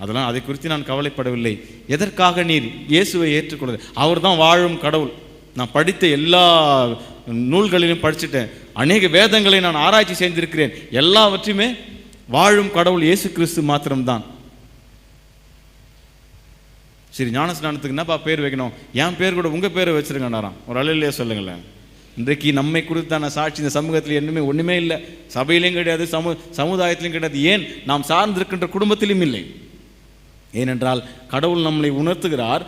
அதெல்லாம் அதை குறித்து நான் கவலைப்படவில்லை. எதற்காக நீர் இயேசுவை ஏற்றுக்கொள்வது? அவர் தான் வாழும் கடவுள். நான் படித்த எல்லா நூல்களிலும் படிச்சுட்டேன், அநேக வேதங்களை நான் ஆராய்ச்சி செய்திருக்கிறேன், எல்லாவற்றையுமே வாழும் கடவுள் இயேசு கிறிஸ்து மாத்திரம்தான். சரி, ஞானஸ்நானத்துக்கு என்னப்பா பேர் வைக்கணும்? என் பேர் கூட உங்கள் பேரை வச்சுருங்கன்னாராம். ஒரு அல்லேலூயா சொல்லுங்களேன். இன்றைக்கு நம்மை குறித்தான சாட்சி இந்த சமூகத்தில் ஒன்றுமே இல்லை. சபையிலையும் கிடையாது, சமுதாயத்திலையும் கிடையாது, ஏன் நாம் சார்ந்திருக்கின்ற குடும்பத்திலும் இல்லை. ஏனென்றால் கடவுள் நம்மளை உணர்த்துகிறார்.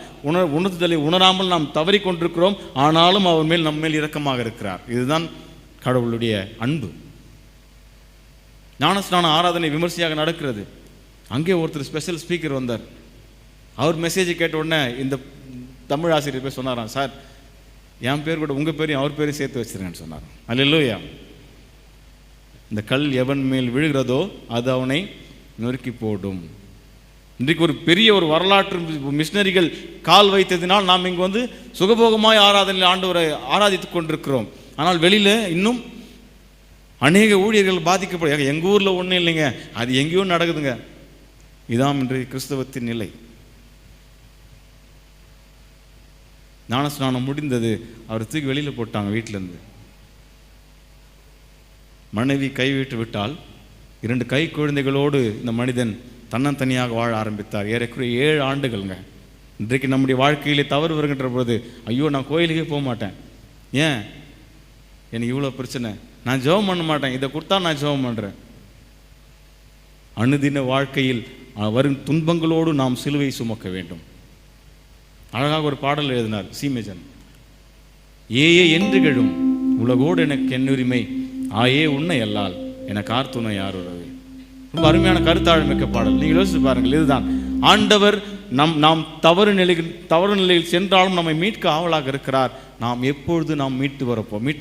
உணர்த்துதலை உணராமல் நாம் தவறி கொண்டிருக்கிறோம். ஆனாலும் அவர் மேல் நம்ம மேல் இரக்கமாக இருக்கிறார். இதுதான் கடவுளுடைய அன்பு. ஞானஸ்நான ஆராதனை விமர்சையாக நடக்கிறது. அங்கே ஒருத்தர் ஸ்பெஷல் ஸ்பீக்கர் வந்தார். அவர் மெசேஜை கேட்ட உடனே இந்த தமிழ் ஆசிரியர் போய் சொன்னாராம், சார் என் பேர் கூட உங்கள் பேரையும் அவர் பேரையும் சேர்த்து வச்சிருங்கன்னு சொன்னார். அல்லேலூயா. இந்த கல் எவன் மேல் விழுகிறதோ அது அவனை நொறுக்கி போடும். இன்றைக்கு ஒரு பெரிய ஒரு வரலாற்று மிஷினரிகள் கால் வைத்ததினால் நாம் இங்கே வந்து சுகபோகமாய் ஆராதனையில் ஆண்டவரை ஆராதித்துக் கொண்டிருக்கிறோம். ஆனால் வெளியில் இன்னும் அநேக ஊழியர்கள் பாதிக்கப்படும். எங்கள் ஊரில் ஒன்றும் இல்லைங்க, அது எங்கேயோ நடக்குதுங்க. இதாம் இன்றைய கிறிஸ்தவத்தின் நிலை. ஞானஸ்நானம் முடிந்தது, அவர் தூக்கி வெளியில் போட்டாங்க வீட்டிலேருந்து. மனைவி கைவிட்டு விட்டால் 2 கை குழந்தைகளோடு இந்த மனிதன் தன்னந்தனியாக வாழ ஆரம்பித்தார். ஏறக்குறைய 7 ஆண்டுகள்ங்க. இன்றைக்கு நம்முடைய வாழ்க்கையிலே தவறு வருகின்ற பொழுது, ஐயோ நான் கோயிலுக்கே போக மாட்டேன், ஏன் எனக்கு இவ்வளோ பிரச்சனை, நான் ஜெபம் பண்ண மாட்டேன், இதை கொடுத்தா நான் ஜெபம் பண்ணுறேன். அனுதின வாழ்க்கையில் வரும் துன்பங்களோடு நாம் சிலுவை சுமக்க வேண்டும். அழகாக ஒரு பாடல் எழுதினார் சீமேஜன். ஏயே என்று கெழும் உலகோடு எனக்கு என்னுரிமை, ஆயே உன்னை அல்லால் எனக்கு ஆர்த்துணை யார் உறவு. ரொம்ப அருமையான கருத்தாழமிக்க பாடல். நீங்கள் யோசிச்சு பாருங்கள். இதுதான் ஆண்டவர் நாம் தவறு நிலையில் சென்றாலும் நம்மை மீட்க ஆவலாக இருக்கிறார். நாம் எப்பொழுது நாம் மீட்டு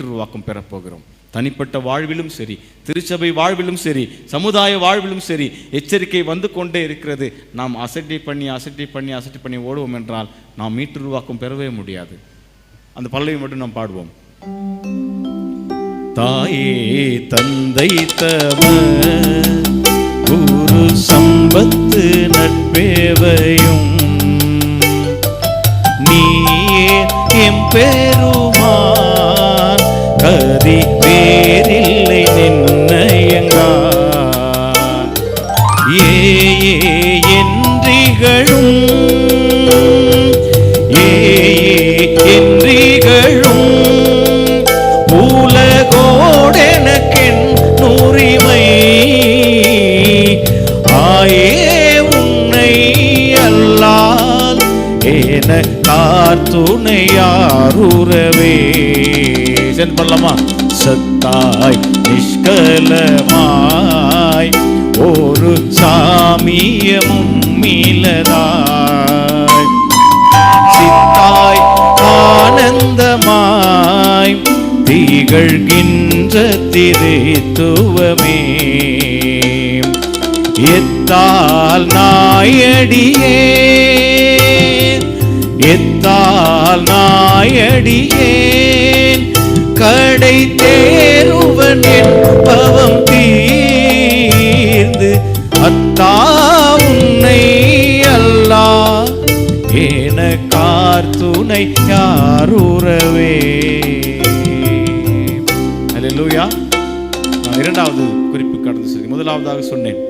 உருவாக்கம் பெறப்போகிறோம். தனிப்பட்ட வாழ்விலும் சரி, திருச்சபை வாழ்விலும் சரி, சமுதாய வாழ்விலும் சரி, எச்சரிக்கை வந்து கொண்டே இருக்கிறது. நாம் அசட்டை பண்ணி ஓடுவோம் என்றால் நாம் மீட்டுருவாக்கம் பெறவே முடியாது. அந்த பல்லவி மட்டும் நாம் பாடுவோம். தாயே தந்தை தமர் குரு சம்பத்து நட்பேவையும் நீயே எம்பெருமான் கதி வேறில்லை நின்னையங்கான் ஏயே என்றிகளும் உலகோடெனக்கென் நூறிமை ஆயே உன்னை அல்லால் என காத்துணை யாருறவே. சென்று பண்ணலாமா? சத்தாய் நிஷ்கலமாய் ஒரு சாமியமும் மீளதாய் சித்தாய் ஆனந்தமாய் திகழ்கின்ற திருத்துவமே எத்தால் நாயடியேன் கடை தேருவன் என் பவம் தீர்ந்து அத்தா உன்னை அல்லா ஏன கார்த்துணை யாருறவே. அல்லேலூயா. நான் 2வது குறிப்பு கடந்து சொல்லி முதலாவதாக சொன்னேன்,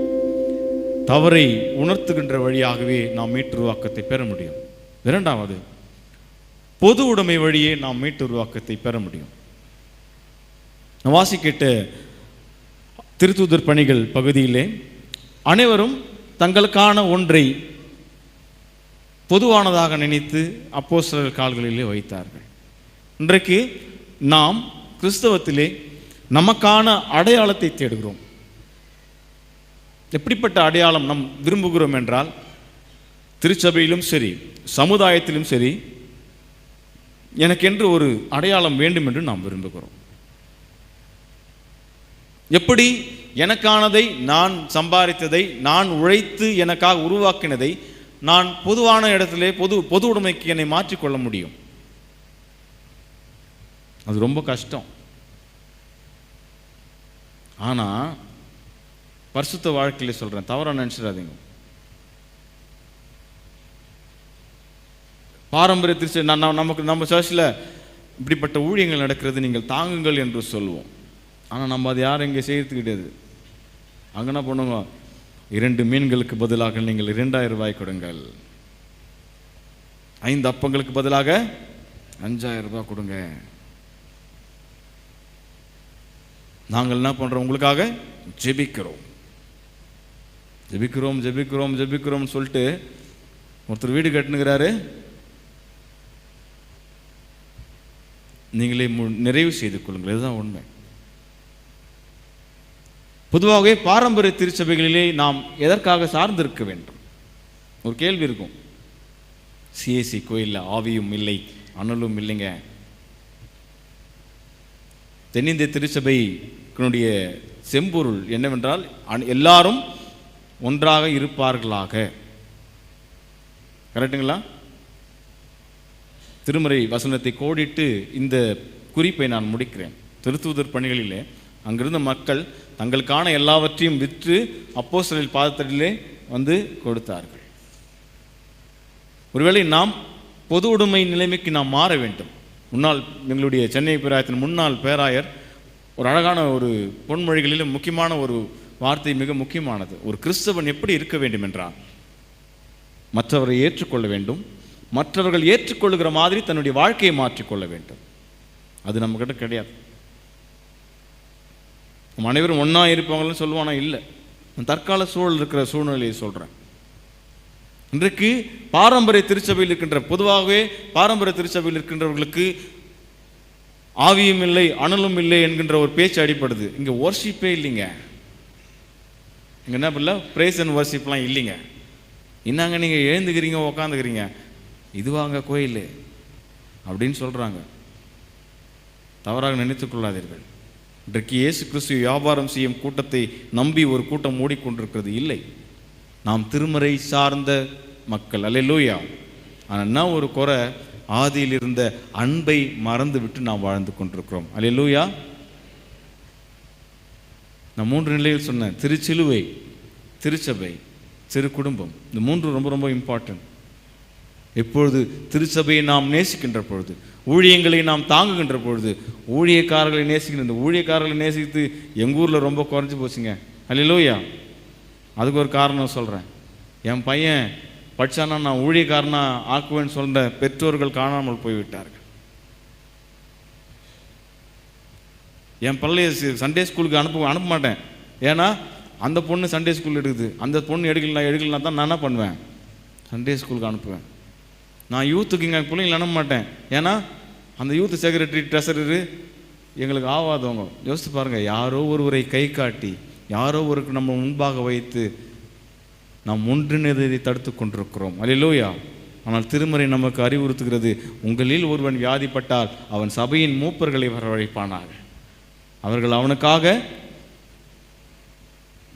தவறை உணர்த்துகின்ற வழியாகவே நாம் மீட்டுருவாக்கத்தை பெற முடியும். 2வது, பொது உடைமை வழியே நாம் மீட்டுருவாக்கத்தை பெற முடியும். வாசிக்கிட்ட திருத்தூதர் பணிகள் பகுதியிலே அனைவரும் தங்களுக்கான ஒன்றை பொதுவானதாக நினைத்து அப்போஸ்தலர் கால்களிலே வைத்தார்கள். இன்றைக்கு நாம் கிறிஸ்தவத்திலே நமக்கான அடையாளத்தை தேடுகிறோம். எப்படிப்பட்ட அடையாளம் நாம் விரும்புகிறோம் என்றால், திருச்சபையிலும் சரி, சமுதாயத்திலும் சரி, எனக்கென்று ஒரு அடையாளம் வேண்டும் என்று நாம் விரும்புகிறோம். எப்படி எனக்கானதை, நான் சம்பாதித்ததை, நான் உழைத்து எனக்காக உருவாக்கினதை நான் பொதுவான இடத்திலே பொது உடைமைக்கு என்னை மாற்றிக்கொள்ள முடியும்? அது ரொம்ப கஷ்டம். ஆனால் பரிசுத்த வாழ்க்கையில சொல்கிறேன், தவறாக நினச்சிடாதீங்க. பாரம்பரியத்தில் நம்ம சர்ச்சில் இப்படிப்பட்ட ஊழியங்கள் நடக்கிறது, நீங்கள் தாங்குங்கள் என்று சொல்லுவோம். ஆனால் நம்ம அது யாரும் இங்கே செய்யறது கிடையாது. அங்கே என்ன பண்ணுங்க, 2 மீன்களுக்கு பதிலாக நீங்கள் 2000 ரூபாய் கொடுங்கள், 5 அப்பங்களுக்கு பதிலாக 5000 ரூபாய் கொடுங்க. நாங்கள் என்ன பண்ணுறோம், உங்களுக்காக ஜெபிக்கிறோம் சொல்லிட்டு ஒருத்தர் வீடு கட்டுனுங்கிறாரு, நீங்களே நிறைவு செய்து கொள்ளுங்கள். இதுதான் உண்மை. பொதுவாகவே பாரம்பரிய திருச்சபைகளிலே நாம் எதற்காக சார்ந்திருக்க வேண்டும்? ஒரு கேள்வி இருக்கும். சிஎஸ்சி கோயிலில் ஆவியும் இல்லை அனலும் இல்லைங்க. தென்னிந்திய திருச்சபையினுடைய செம்பொருள் என்னவென்றால் எல்லாரும் ஒன்றாக இருப்பார்களாக. கரெக்டுங்களா? திருமறை வசனத்தை கோடிட்டு இந்த குறிப்பை நான் முடிக்கிறேன். திருத்தூதர் பணிகளிலே அங்கிருந்த மக்கள் தங்களுக்கான எல்லாவற்றையும் விற்று அப்போஸ்தலர் பாதத்தடியிலே வந்து கொடுத்தார்கள். ஒருவேளை நாம் பொது உடைமை நிலைமைக்கு நாம் மாற வேண்டும். முன்னாள் எங்களுடைய சென்னை பேராயத்தின் முன்னாள் பேராயர் ஒரு அழகான ஒரு பொன்மொழிகளில் முக்கியமான ஒரு வார்த்தை, மிக முக்கியமானது. ஒரு கிறிஸ்தவன் எப்படி இருக்க வேண்டும் என்றால், மற்றவரை ஏற்றுக்கொள்ள வேண்டும், மற்றவர்கள் ஏற்றுக்கொள்ளுகிற மாதிரி தன்னுடைய வாழ்க்கையை மாற்றிக்கொள்ள வேண்டும். அது நம்மக்கிட்ட கிடையாது. நம்ம அனைவரும் ஒன்றா இருப்பாங்கன்னு சொல்லுவானா? இல்லை. தற்கால சூழல் இருக்கிற சூழ்நிலையை சொல்கிறேன். இன்றைக்கு பாரம்பரிய திருச்சபையில் இருக்கின்ற, பொதுவாகவே பாரம்பரிய திருச்சபையில் இருக்கின்றவர்களுக்கு ஆவியும் இல்லை அனலும் இல்லை என்கின்ற ஒரு பேச்சு அடிப்படுது. இங்கே வர்ஷிப்பே இல்லைங்க. இங்கே என்ன பண்ணல, பிரேஸ் அண்ட் வர்ஷிப்லாம் இல்லைங்க. என்னங்க நீங்கள் எழுந்துக்கிறீங்க உக்காந்துக்கிறீங்க, இதுவாங்க கோயில் அப்படின்னு சொல்கிறாங்க. தவறாக நினைத்துக் கொள்ளாதீர்கள். இன்றைக்கு இயேசு கிறிஸ்து வியாபாரம் செய்யும் கூட்டத்தை நம்பி ஒரு கூட்டம் மூடிக்கொண்டிருக்கிறது இல்லை. நாம் திருமறை சார்ந்த மக்கள். அல்லேலூயா. ஆனால் என்ன ஒரு குறை, ஆதியில் இருந்த அன்பை மறந்து விட்டு நாம் வாழ்ந்து கொண்டிருக்கிறோம். அல்லேலூயா. நான் 3 நிலையில் சொன்னேன். திருச்சிலுவை, திருச்சபை, சிறு குடும்பம். இந்த 3 ரொம்ப ரொம்ப இம்பார்ட்டன்ட். எப்பொழுது திருச்சபையை நாம் நேசிக்கின்ற பொழுது, ஊழியங்களை நாம் தாங்குகின்ற பொழுது, ஊழியக்காரர்களை நேசிக்கின்ற, இந்த ஊழியக்காரர்களை நேசித்து எங்கள் ஊரில் ரொம்ப குறைஞ்சி போச்சுங்க. அல்லேலூயா. அதுக்கு ஒரு காரணம் சொல்கிறேன். என் பையன் படித்தானா நான் ஊழியக்காரனாக ஆக்குவேன்னு சொல்கிற பெற்றோர்கள் காணாமல் போய்விட்டார்கள். என் பிள்ளைய சண்டே ஸ்கூலுக்கு அனுப்ப மாட்டேன். ஏன்னா அந்த பொண்ணு சண்டே ஸ்கூல் எடுக்குது, அந்த பொண்ணு எடுக்கலாம் தான் நான் என்ன பண்ணுவேன், சண்டே ஸ்கூலுக்கு அனுப்புவேன். நான் யூத்துக்கு இங்கே பிள்ளைங்களை அனுப்ப மாட்டேன். ஏன்னா அந்த யூத் செக்ரட்டரி ட்ரெஸரரு எங்களுக்கு ஆவாதவங்க. யோசித்து பாருங்கள். யாரோ ஒருவரை கை காட்டி, யாரோ ஒருக்கு நம்ம முன்பாக வைத்து நாம் ஒன்றிணைதை தடுத்து கொண்டிருக்கிறோம். அல்லேலூயா. ஆனால் திருமறை நமக்கு அறிவுறுத்துகிறது, உங்களில் ஒருவன் வியாதிப்பட்டால் அவன் சபையின் மூப்பர்களை வரவழைப்பானாக. அவர்கள் அவனுக்காக,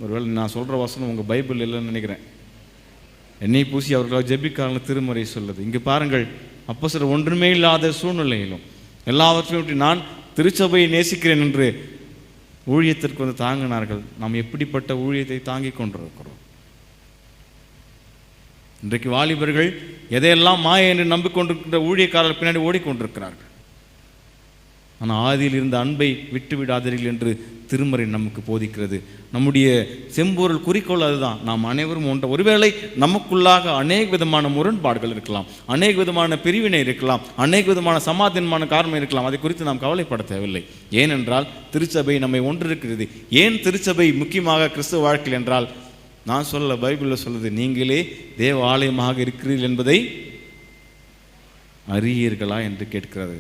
ஒருவேளை நான் சொல்கிற வசனம் உங்கள் பைபிள் இல்லைன்னு நினைக்கிறேன், என்னை பூசி அவர்களால் ஜெபிக்காரங்க திருமறை சொல்லுது. இங்கே பாருங்கள், அப்போஸ்தலர் ஒன்றுமே இல்லாத சூழ்நிலையிலும் எல்லாவற்றையும் நான் திருச்சபையை நேசிக்கிறேன் என்று ஊழியத்திற்கு வந்து தாங்கினார்கள். நாம் எப்படிப்பட்ட ஊழியத்தை தாங்கி கொண்டிருக்கிறோம்? இன்றைக்கு வாலிபர்கள் எதையெல்லாம் மாய என்று நம்பிக்கொண்டிருக்கின்ற ஊழியக்காரர்கள் பின்னாடி ஓடிக்கொண்டிருக்கிறார்கள். ஆனால் ஆதியில் இருந்த அன்பை விட்டு விடாதீர்கள் என்று திருமறை நமக்கு போதிக்கிறது. நம்முடைய செம்பொருள் குறிக்கோள் அதுதான். நாம் அனைவரும் ஒன்று. ஒருவேளை நமக்குள்ளாக அநேக விதமான முரண்பாடுகள் இருக்கலாம், அநேக விதமான பிரிவினை இருக்கலாம், அநேக விதமான சமாதானமான காரணம் இருக்கலாம். அதை குறித்து நாம் கவலைப்பட தேவையில்லை. ஏனென்றால் திருச்சபை நம்மை ஒன்றிருக்கிறது. ஏன் திருச்சபை முக்கியமாக கிறிஸ்துவ வாழ்க்கையில் என்றால், நான் சொல்ல பைபிளில் சொல்லுது, நீங்களே தேவ ஆலயமாக இருக்கிறீர்கள் என்பதை அறியீர்களா என்று கேட்கிறது.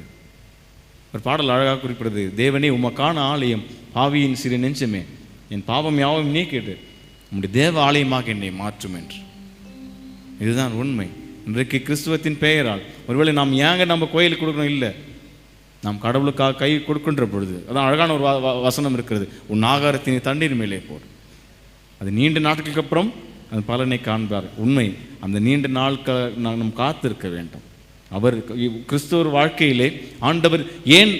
ஒரு பாடல் அழகாக குறிப்பிடுது, தேவனே உமக்கான ஆலயம், பாவியின் சிறு நெஞ்சமே, என் பாவம் யாவும் நீக்கிட்டு உம்முடைய தேவ ஆலயமாக என்னை மாற்றும் என்று. இதுதான் உண்மை. இன்றைக்கு கிறிஸ்துவத்தின் பெயரால் ஒருவேளை நாம் ஏங்க நம்ம கோயிலுக்கு கொடுக்கணும், இல்லை, நாம் கடவுளுக்காக கை கொடுக்கின்ற பொழுது, அதான் அழகான ஒரு வசனம் இருக்கிறது, உன் ஆகாரத்தின் தண்ணீர் மேலே போடு, அது நீண்ட நாட்களுக்கு அப்புறம் அந்த பலனை காண்பார். உண்மை. அந்த நீண்ட நாட்கள் நாம் காத்திருக்க வேண்டும். அவர் கிறிஸ்துவர் வாழ்க்கையிலே ஆண்டவர் ஏன்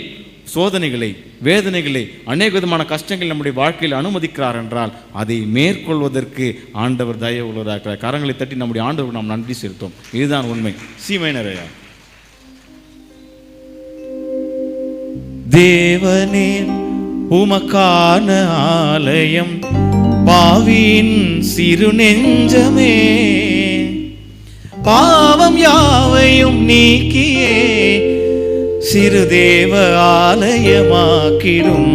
சோதனைகளை, வேதனைகளை, அநேக விதமான கஷ்டங்கள் நம்முடைய வாழ்க்கையில் அனுமதிக்கிறார் என்றால், அதை மேற்கொள்வதற்கு ஆண்டவர் தயவு உள்ளவராக. கரங்களை தட்டி நம்முடைய ஆண்டவர் நாம் நன்றி செலுத்தோம். இதுதான் உண்மை. சீமைனரையா. தேவனே உமக்கான ஆலயம், பாவியின் சிறு நெஞ்சமே, பாவம் யாவையும் நீக்கியே சிறு தேவ ஆலயமாக்கிடும்.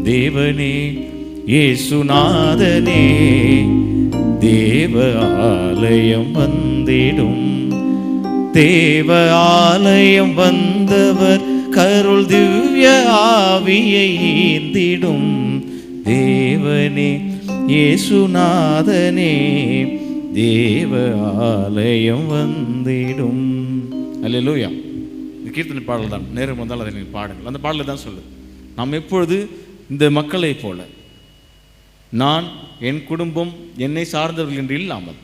தேவனே இயேசுநாதனே தேவ ஆலயம். ஆலயம் வந்திடும். தேவ ஆலயம் வந்தவர் கருள் திவ்ய ஆவியை ஈந்திடும். தேவனே இயேசுநாதனே தேவ ஆலயம் வந்திடும். அல்லேலூயா. இந்த கீர்த்தனை பாடல் தான், நேரம் வந்தால் அதை நீங்கள் பாடுங்கள். அந்த பாடலை தான் சொல்லுது, நாம் எப்பொழுது இந்த மக்களை போல நான் என் குடும்பம் என்னை சார்ந்தவர்கள் என்று இல்லாமல்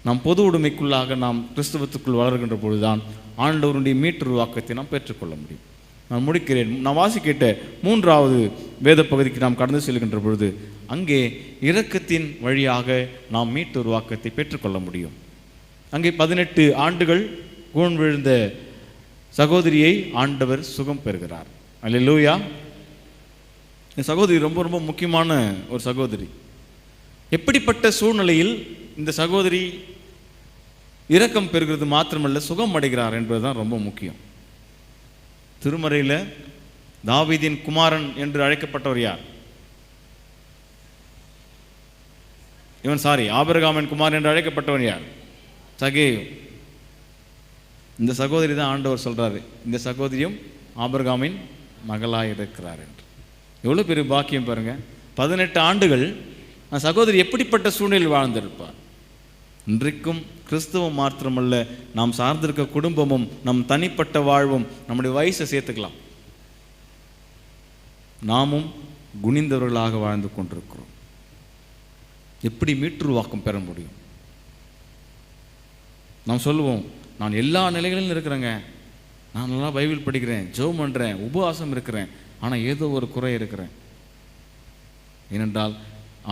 நாம் பொது உடைமைக்குள்ளாக நாம் கிறிஸ்தவத்துக்குள் வளர்கின்ற பொழுதுதான் ஆண்டவருடைய மீட்டுருவாக்கத்தை நாம் பெற்றுக்கொள்ள முடியும். நான் முடிக்கிறேன். நான் வாசிக்கிட்ட 3வது வேத பகுதிக்கு நாம் கடந்து செல்கின்ற பொழுது அங்கே இரக்கத்தின் வழியாக நாம் மீட்டுருவாக்கத்தை பெற்றுக்கொள்ள முடியும். அங்கே 18 ஆண்டுகள் கூன் விழுந்த சகோதரியை ஆண்டவர் சுகம் பெறுகிறார். அல்லேலூயா. இந்த சகோதரி ரொம்ப ரொம்ப முக்கியமான ஒரு சகோதரி. எப்படிப்பட்ட சூழ்நிலையில் இந்த சகோதரி இரக்கம் பெறுகிறது மாத்திரமல்ல சுகம் அடைகிறார் என்பதுதான் ரொம்ப முக்கியம். திருமறையில் தாவீதின் குமாரன் என்று அழைக்கப்பட்டவர் யார்? ஆபிரகாமின் குமாரன் என்று அழைக்கப்பட்டவன் யார்? சகேயு. இந்த சகோதரி தான் ஆண்டவர் சொல்றாரு, இந்த சகோதரியும் ஆபிரகாமின் மகளாய் இருக்கிறார் என்று. எவ்வளோ பெரிய பாக்கியம் பாருங்க. 18 ஆண்டுகள் அந்த சகோதரி எப்படிப்பட்ட சூழ்நிலையில் வாழ்ந்திருப்பார். இன்றைக்கும் கிறிஸ்தவம் மாத்திரமல்ல, நாம் சார்ந்திருக்க குடும்பமும் நம் தனிப்பட்ட வாழ்வும் நம்முடைய வயசை சேர்த்துக்கலாம், நாமும் குனிந்தவர்களாக வாழ்ந்து கொண்டிருக்கிறோம். எப்படி மீட்டுருவாக்கம் பெற முடியும்? நாம் சொல்லுவோம், நான் எல்லா நிலைகளிலும் இருக்கிறேங்க, நான் நல்லா பைபிள் படிக்கிறேன், ஜெபம் பண்ணுறேன், உபவாசம் இருக்கிறேன், ஆனால் ஏதோ ஒரு குறை இருக்கிறேன். ஏனென்றால்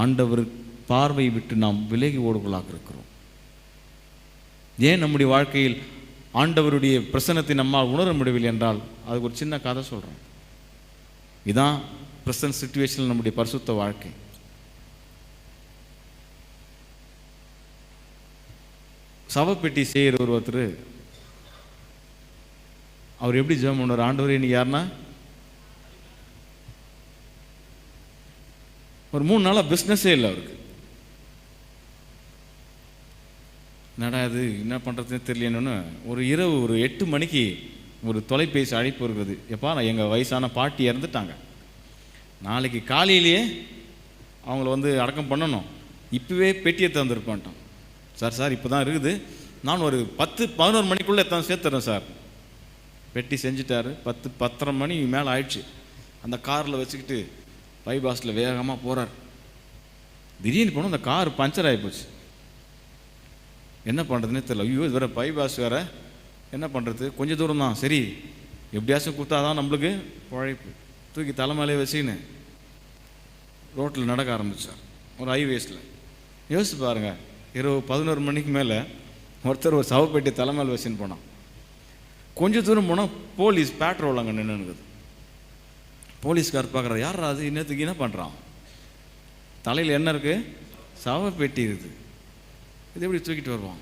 ஆண்டவர் பார்வை விட்டு நாம் விலகி ஓடுகளாக இருக்கிறோம். ஏன் நம்முடைய வாழ்க்கையில் ஆண்டவருடைய பிரசன்னத்தை நம்மால் உணர முடியவில்லை என்றால் அதுக்கு ஒரு சின்ன கதை சொல்கிறேன். இதுதான் பிரசன்ட் சிச்சுவேஷனில் நம்முடைய பரிசுத்த வாழ்க்கை. சவப்பெட்டி செய்கிற ஒருத்தர், அவர் எப்படி ஜெபம் பண்ணுவார்? ஆண்டவர் இன்னைக்கு யாருன்னா ஒரு 3 நாளாக பிஸ்னஸே இல்லை அவருக்கு. நடாது என்ன பண்ணுறதுன்னு தெரியலன்னு ஒரு இரவு ஒரு 8 மணிக்கு ஒரு தொலைபேசி அழைப்பு இருக்கிறது. எப்பா, நான் எங்கள் வயசான பாட்டி இறந்துட்டாங்க, நாளைக்கு காலையிலேயே அவங்கள அடக்கம் பண்ணணும், இப்போவே பெட்டியை தந்துருப்பான்ட்டான். சார் இப்போ தான் இருக்குது, நான் ஒரு 10-11 மணிக்குள்ளே எத்தான் சேர்த்துறேன் சார். பெட்டி செஞ்சுட்டாரு. 10-10:30 மணி மேலே ஆயிடுச்சு. அந்த காரில் வச்சுக்கிட்டு பைபாஸில் வேகமாக போகிறார். திடீர்னு போனால் அந்த கார் பஞ்சர் ஆகிப்போச்சு. என்ன பண்ணுறதுன்னு தெரியல. ஐயோ, இது வேறு பைபாஸ் வேறு, என்ன பண்ணுறது? கொஞ்சம் தூரம் தான், சரி எப்படியாச்சும் கொடுத்தாதான் நம்மளுக்கு உழைப்பு. தூக்கி தலைமையிலே வச்சுக்கின்னு ரோட்டில் நடக்க ஆரம்பித்தார். ஒரு ஹைவேஸில் யோசிச்சு பாருங்கள், இரவு 11 மணிக்கு மேலே ஒருத்தர் ஒரு சவப்பேட்டி தலைமையில் வச்சுன்னு போனான். கொஞ்சம் தூரம் போனால் போலீஸ் பேட்ரோல் அங்கே நின்றுக்குது. போலீஸ்கார் பார்க்குறாரு, யார் அது இன்னத்துக்கு என்ன பண்ணுறான்? தலையில் என்ன இருக்குது? சவப்பேட்டி இருக்குது. இது எப்படி தூக்கிட்டு வருவான்?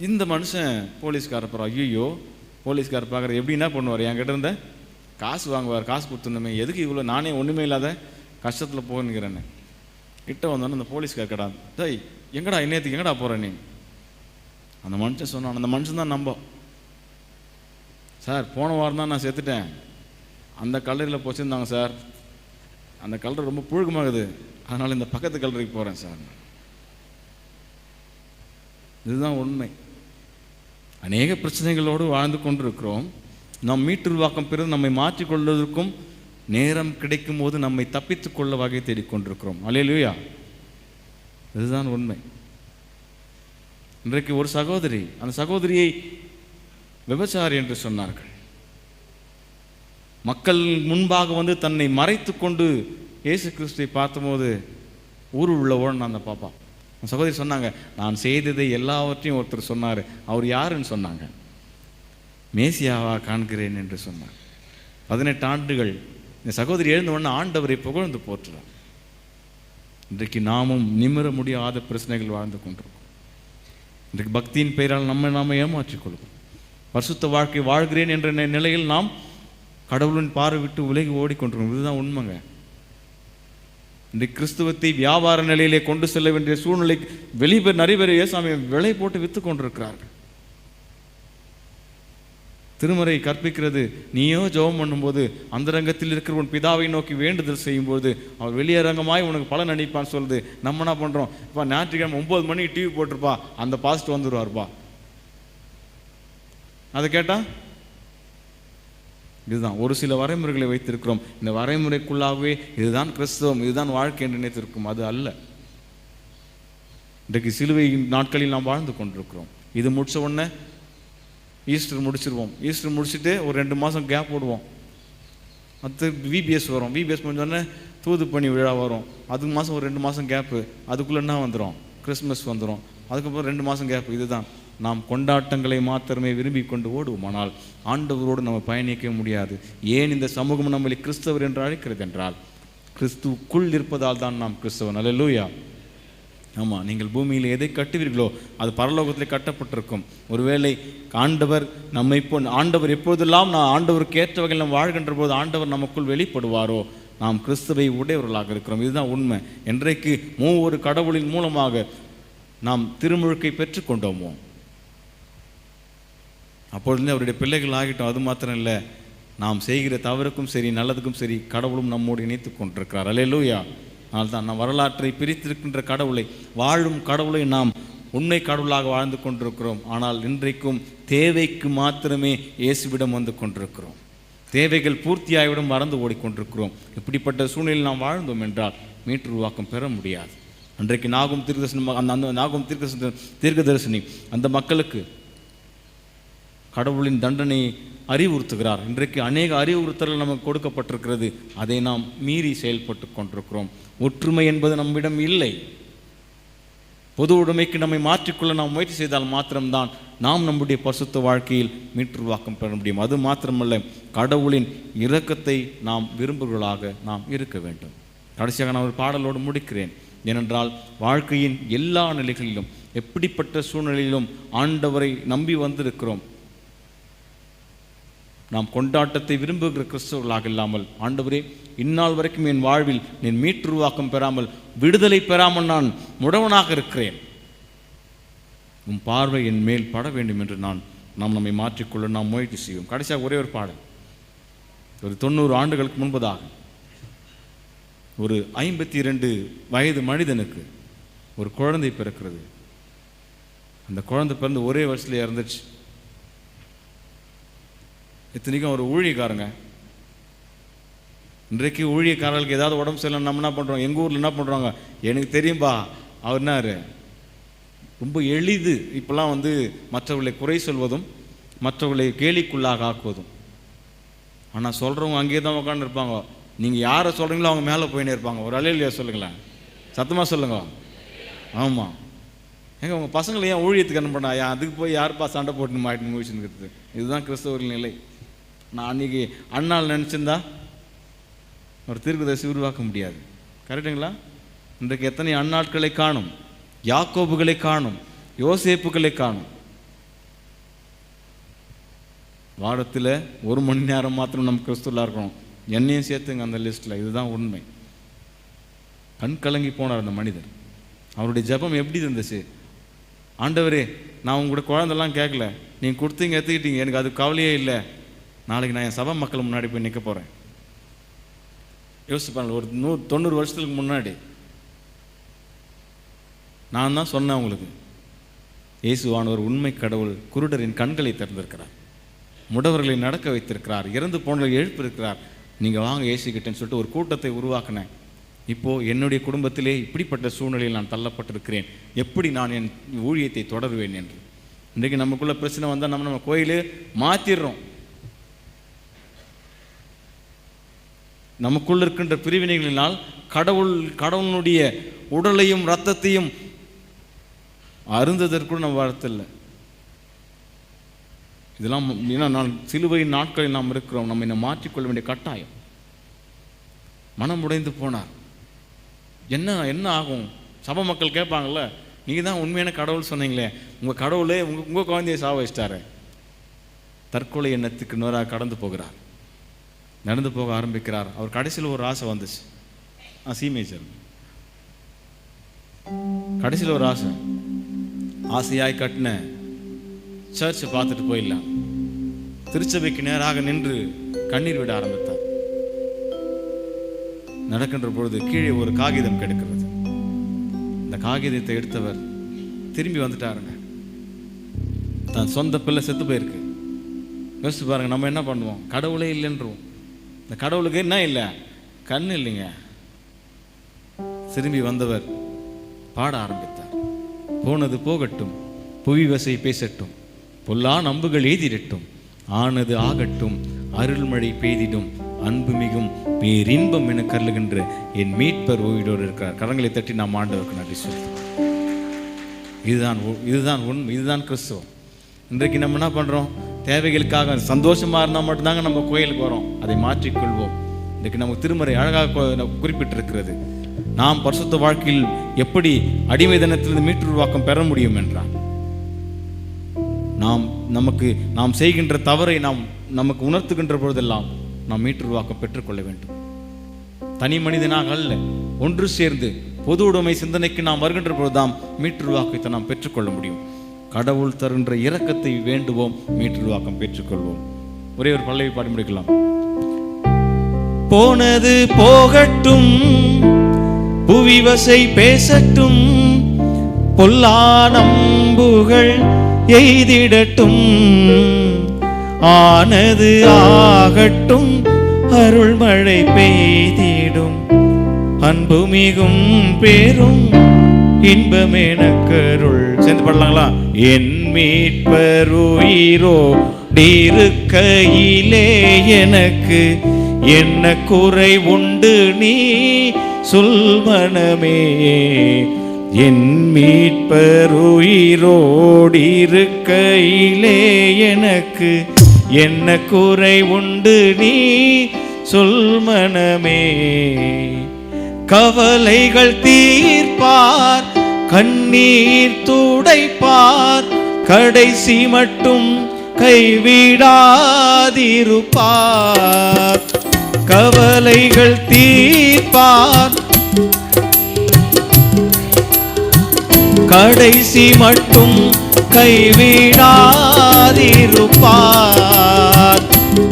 இந்த மனுஷன் போலீஸ்கார போகிறான். ஐயோ, போலீஸ்கார் பார்க்குற எப்படி என்ன பண்ணுவார்? என்கிட்ட இருந்த காசு வாங்குவார், காசு கொடுத்துருந்தோமே, எதுக்கு இவ்வளோ நானே ஒன்றுமே இல்லாத கஷ்டத்தில் போகிறேன்னு கிட்ட வந்தோன்னு அந்த போலீஸ்கார் கடா, டேய் எங்கடா இன்னத்துக்கு எங்கடா போகிற நீ? அந்த மனுஷன் சொன்னான். அந்த மனுஷன் தான் நம்ப, சார் போன வாரம் தான் நான் செத்துட்டேன், அந்த கல்லறையில் போச்சுருந்தாங்க சார், அந்த கல்லறை ரொம்ப புழுக்கமாகுது, அதனால் இந்த பக்கத்து கல்லறைக்கு போகிறேன் சார். இதுதான் உண்மை. அநேக பிரச்சனைகளோடு வாழ்ந்து கொண்டிருக்கிறோம். நாம் மீட்டுருவாக்கம் பெறுவது நம்மை மாற்றிக்கொள்வதற்கும் நேரம் கிடைக்கும் போது நம்மை தப்பித்துக் கொள்ள வகை தேடிக்கொண்டிருக்கிறோம். அல்லேலூயா. இதுதான் உண்மை. இன்றைக்கு ஒரு சகோதரி, அந்த சகோதரியை விபச்சாரி என்று சொன்னார்கள். மக்கள் முன்பாக தன்னை மறைத்து கொண்டு இயேசு கிறிஸ்துவை பார்த்தபோது ஊரில் உள்ள ஓடன அந்த பாப்பா. அந்த சகோதரி சொன்னாங்க, நான் செய்ததை எல்லாவற்றையும் ஒருத்தர் சொன்னார், அவர் யாருன்னு சொன்னாங்க. மேசியாவா காண்கிறேன் என்று சொன்னார். 18 ஆண்டுகள் இந்த சகோதரி எழுந்த உடனே ஆண்டவரை புகழ்ந்து போற்றுறார். இன்றைக்கு நாமும் நிமிர முடியாத பிரச்சனைகள் வாழ்ந்து கொண்டிருக்கோம். இன்றைக்கு பக்தியின் பெயரால் நாம ஏமாற்றிக் கொள்வோம். பரிசுத்த வாழ்க்கை வாழ்கிறேன் என்ற நிலையில் நாம் கடவுளின் பார்வை விட்டு விலகி ஓடிக்கொண்டிருக்கோம். இதுதான் உண்மைங்க. இந்த கிறிஸ்துவத்தை வியாபார நிலையிலே கொண்டு செல்ல வேண்டிய சூழ்நிலை வெளிப்பேர் நிறைய பேர் ஏசாமி விலை போட்டு விற்று கொண்டிருக்கிறார்கள். திருமறை கற்பிக்கிறது, நீயோ ஜெபம் பண்ணும்போது அந்தரங்கத்தில் இருக்கிற உன் பிதாவை நோக்கி வேண்டுதல் செய்யும்போது அவர் வெளியரங்கமாய் உனக்கு பலன் அளிப்பான்னு சொல்லுது. நம்ம என்ன பண்ணுறோம்? இப்போ ஞாயிற்றுக்கிழமை 9 மணிக்கு டிவி போட்டிருப்பா, அந்த பாஸ்ட் வந்துடுவார்ப்பா. அதை கேட்டால் இதுதான் ஒரு சில வரைமுறைகளை வைத்திருக்கிறோம். இந்த வரைமுறைக்குள்ளாகவே இதுதான் கிறிஸ்தவம், இதுதான் வாழ்க்கை என்று நினைத்திருக்கும். அது அல்ல. இன்றைக்கு சிலுவை நாட்களில் நாம் வாழ்ந்து கொண்டிருக்கிறோம். இது முடிச்ச உடனே ஈஸ்டர் முடிச்சிருவோம். ஈஸ்டர் முடிச்சுட்டு ஒரு 2 மாதம் கேப் விடுவோம். அடுத்து விபிஎஸ் வரும். விபிஎஸ் முடிஞ்சோடனே தூது பணி விழா வரும். அதுக்கு மாதம் ஒரு 2 மாதம் கேப்பு. அதுக்குள்ளே என்ன வந்துடும்? கிறிஸ்மஸ் வந்துடும். அதுக்கப்புறம் 2 மாதம் கேப். இதுதான் நாம் கொண்டாட்டங்களை மாத்திரமே விரும்பி கொண்டு ஓடுவோம். ஆனால் ஆண்டவரோடு நம்ம பயணிக்க முடியாது. ஏன் இந்த சமூகம் நம்மளை கிறிஸ்தவர் என்று அழைக்கிறது என்றால், கிறிஸ்துவுக்குள் இருப்பதால் தான் நாம் கிறிஸ்தவன். அல்லேலூயா. ஆமாம், நீங்கள் பூமியில் எதை கட்டுவீர்களோ அது பரலோகத்தில் கட்டப்பட்டிருக்கும். ஒருவேளை ஆண்டவர் நம்மை ஆண்டவர் எப்போதெல்லாம் நான் ஆண்டவருக்கு ஏற்ற வகையில் நாம் வாழ்கின்ற போது ஆண்டவர் நமக்குள் வெளிப்படுவாரோ நாம் கிறிஸ்துவை உடையவர்களாக இருக்கிறோம். இதுதான் உண்மை. என்றைக்கு மூவொரு கடவுளின் மூலமாக நாம் திருமுழுக்கை பெற்றுக்கொண்டோமோ அப்பொழுது அவருடைய பிள்ளைகள் ஆகிட்டோம். அது மாத்திரம் இல்லை, நாம் செய்கிற தவறுக்கும் சரி நல்லதுக்கும் சரி கடவுளும் நம்மோடு இணைத்து கொண்டிருக்கிறார். அல்லேலூயா. அதனால்தான் நாம் வரலாற்றை பிரித்திருக்கின்ற கடவுளை, வாழும் கடவுளை நாம் உண்மை கடவுளாக வாழ்ந்து கொண்டிருக்கிறோம். ஆனால் இன்றைக்கும் தேவைக்கு மாத்திரமே இயேசுவிடம் வந்து கொண்டிருக்கிறோம். தேவைகள் பூர்த்தியாகிவிடும் மறந்து ஓடிக்கொண்டிருக்கிறோம். இப்படிப்பட்ட சூழ்நிலையில் நாம் வாழ்ந்தோம் என்றால் மீட்டுருவாக்கம் பெற முடியாது. அன்றைக்கு நாகும் தீர்க்கதரிசனி அந்த மக்களுக்கு கடவுளின் தண்டனை அறிவுறுத்துகிறார். இன்றைக்கு அநேக அறிவுறுத்தல்கள் நமக்கு கொடுக்கப்பட்டிருக்கிறது. அதை நாம் மீறி செயல்பட்டு கொண்டிருக்கிறோம். ஒற்றுமை என்பது நம்மிடம் இல்லை. பொது உடைமைக்கு நம்மை மாற்றிக்கொள்ள நாம் முயற்சி செய்தால் மாத்திரம்தான் நாம் நம்முடைய பரிசுத்த வாழ்க்கையில் மீட்டுருவாக்கம் பெற முடியும். அது மாத்திரமல்ல, கடவுளின் இரக்கத்தை நாம் விரும்புவர்களாக நாம் இருக்க வேண்டும். கடைசியாக நான் ஒரு பாடலோடு முடிக்கிறேன். ஏனென்றால் வாழ்க்கையின் எல்லா நிலைகளிலும், எப்படிப்பட்ட சூழ்நிலையிலும் ஆண்டவரை நம்பி வந்திருக்கிறோம். நாம் கொண்டாட்டத்தை விரும்புகிற கிறிஸ்தவர்களாக இல்லாமல், ஆண்டவரே இந்நாள் வரைக்கும் என் வாழ்வில் நீ மீட்டுருவாக்கம் பெறாமல், விடுதலை பெறாமல் நான் முடவனாக இருக்கிறேன், உன் பார்வை என் மேல் பட வேண்டும் என்று நாம் நம்மை மாற்றிக்கொள்ள நாம் முயற்சி செய்வோம். கடைசியாக ஒரே ஒரு பாடல். ஒரு 90 ஆண்டுகளுக்கு முன்பதாக ஒரு 52 வயது மனிதனுக்கு ஒரு குழந்தை பிறக்கிறது. அந்த குழந்தை பிறந்து ஒரே வருஷத்துல இறந்துச்சு. இத்தனைக்கும் ஒரு ஊழியக்காரங்க. இன்றைக்கு ஊழியக்காரர்களுக்கு ஏதாவது உடம்பு சரியில்லை நம்ம என்ன பண்ணுறோம்? எங்கள் ஊரில் என்ன பண்ணுறாங்க? எனக்கு தெரியும்பா, அவர் என்னாரு ரொம்ப எளிது இப்போல்லாம் மற்றவர்களை குறை சொல்வதும் மற்றவர்களை கேலிக்குள்ளாக ஆக்குவதும். ஆனால் சொல்கிறவங்க அங்கேயே தான் உட்காந்து இருப்பாங்க. நீங்கள் யாரை சொல்கிறீங்களோ அவங்க மேலே போயினே இருப்பாங்க. ஒரு அல்லேலூயா சொல்லுங்களேன், சத்தமாக சொல்லுங்க. ஆமாம், எங்க உங்கள் பசங்களை ஏன் ஊழியத்துக்கு என்ன பண்ணா? அதுக்கு போய் யாருப்பா சண்டை போட்டு மாட்டின்னு முடிச்சுன்னு. இதுதான் கிறிஸ்தவர்கள் நிலை. நான் அன்றைக்கி அண்ணால் நினச்சிருந்தா ஒரு தீர்க்கதரிசி உருவாக்க முடியாது. கரெக்டுங்களா? இன்றைக்கு எத்தனை அந்நாட்களை காணும், யாக்கோபுகளை காணும், யோசேப்புகளை காணும். வாரத்தில் 1 மணி நேரம் மாத்திரம் நம்ம கிறிஸ்துவலாக இருக்கணும். என்னையும் சேர்த்துங்க அந்த லிஸ்ட்டில். இதுதான் உண்மை. கண் கலங்கி போனார் அந்த மனிதர். அவருடைய ஜெபம் எப்படி இருந்துச்சு? ஆண்டவரே, நான் உங்களோட குழந்தெல்லாம் கேட்கல, நீங்கள் கொடுத்தீங்க எடுத்துக்கிட்டீங்க, எனக்கு அது கவலையே இல்லை. நாளைக்கு நான் என் சபை மக்கள் முன்னாடி போய் நிற்க போகிறேன். யோசிப்பாங்க. ஒரு 90 வருஷத்துக்கு முன்னாடி நான் தான் சொன்னேன் உங்களுக்கு, இயேசுவானவர் உண்மை கடவுள். குருடரின் கண்களை திறந்திருக்கிறார், முடவர்களை நடக்க வைத்திருக்கிறார், இறந்து போனவர்களை எழுப்பியிருக்கிறார். நீங்கள் வாங்க இயேசுகிட்டேன்னு சொல்லிட்டு ஒரு கூட்டத்தை உருவாக்கினேன். இப்போது என்னுடைய குடும்பத்திலே இப்படிப்பட்ட சூழ்நிலையில் நான் தள்ளப்பட்டிருக்கிறேன். எப்படி நான் என் ஊழியத்தை தொடருவேன் என்று. இன்றைக்கு நமக்குள்ள பிரச்சனை வந்தால் நம்ம கோயிலே மாற்றிடுறோம். நமக்குள்ள இருக்கின்ற பிரிவினைகளினால் கடவுளுடைய உடலையும் இரத்தத்தையும் அருந்ததற்கு நம்ம வார்த்தையில்லை. இதெல்லாம் நான் சிலுவையின் நாட்களில் நாம் இருக்கிறோம். நம்ம என்னை மாற்றிக்கொள்ள வேண்டிய கட்டாயம். மனம் உடைந்து போனார். என்ன ஆகும்? சபை மக்கள் கேட்பாங்கள்ல, நீங்கள் தான் உண்மையான கடவுள் சொன்னீங்களே, உங்கள் கடவுளே உங்கள் குழந்தையை சாவ வச்சிட்டாரு. தற்கொலை எண்ணத்துக்கு நேராக கடந்து போகிறார், நடந்து போக ஆரம்பிக்கிறார். அவர் கடைசியில் ஒரு ஆசை வந்துச்சு, சீமேஜர் கடைசியில் ஒரு ஆசையாய் கட்டின சர்ச்சை பார்த்துட்டு போயிடலாம். திருச்சபைக்கு நேராக நின்று கண்ணீர் விட ஆரம்பித்தார். நடக்கின்ற பொழுது கீழே ஒரு காகிதம் கிடக்கிறது. இந்த காகிதத்தை எடுத்தவர் திரும்பி வந்துட்டாருங்க. தன் சொந்த பிள்ளை செத்து போயிருக்கு. யோசிச்சு பாருங்க, நம்ம என்ன பண்ணுவோம்? கடவுளே இல்லைன்றோம். இந்த கடவுளுக்கு என்ன இல்லை? கண்ணு இல்லைங்க. திரும்பி வந்தவர் பாட ஆரம்பித்தார். போனது போகட்டும், புவி வசை பேசட்டும், பொல்லா நம்புகள் எய்திடட்டும், ஆனது ஆகட்டும், அருள்மழை பெய்திடும், அன்பு மிகும் பேரின்பம் என கருளுகின்ற என் மீட்பர் ஓய்வோடு இருக்கிறார். கரங்களை தட்டி நாம் ஆண்டவருக்கு நன்றி சொல்றோம். இதுதான் உண்மை, இதுதான் கிறிஸ்துவம். இன்றைக்கு நம்ம என்ன பண்ணுறோம்? தேவைகளுக்காக சந்தோஷமாக இருந்தால் மட்டும்தாங்க நம்ம கோயிலுக்கு வரோம். அதை மாற்றிக்கொள்வோம். இன்றைக்கு நமக்கு திருமறை அழகாக குறிப்பிட்டிருக்கிறது. நாம் பரிசுத்த வாழ்க்கையில் எப்படி அடிமைதனத்திலிருந்து மீட்டுருவாக்கம் பெற முடியும் என்றால், நாம் செய்கின்ற தவறை நமக்கு உணர்த்துகின்ற பொழுதெல்லாம் நாம் மீட்டுருவாக்கம் பெற்றுக்கொள்ள வேண்டும். தனி மனிதனாக அல்ல, ஒன்று சேர்ந்து பொது உடைமை சிந்தனைக்கு நாம் வருகின்ற பொழுதுதான் மீட்டுருவாக்கத்தை நாம் பெற்றுக்கொள்ள முடியும். கடவுள் தருகின்ற இரக்கத்தை வேண்டுவோம், மீட்டுருவாக்கம் பெற்றுக்கொள்வோம். ஒரே ஒரு பல்லவி பாடி முடிக்கலாம். போனது போகட்டும், புவிவசை பேசட்டும், பொல்லா நம்புகள் எய்திடட்டும், ஆனது ஆகட்டும், அருள்மழை பெய்திடும், அன்பு மிகும் பேரும் இன்பமெனக்கருள். சேர்ந்து பாடலாங்களா? என் மீட்பருயிரோடிருக்கையிலே எனக்கு என்ன குறை உண்டு நீ சொல் மனமே. என் மீட்பருயிரோடிருக்கையிலே எனக்கு என்ன குறை உண்டு நீ சொல் மனமே. கவலைகள் தீர்ப்பார், கண்ணீர் துடைப்பார், கடைசி மட்டும் கைவிடாதிருப்பார். கவலைகள் தீர்ப்பார், கடைசி மட்டும் கைவிடாதிருப்பார்.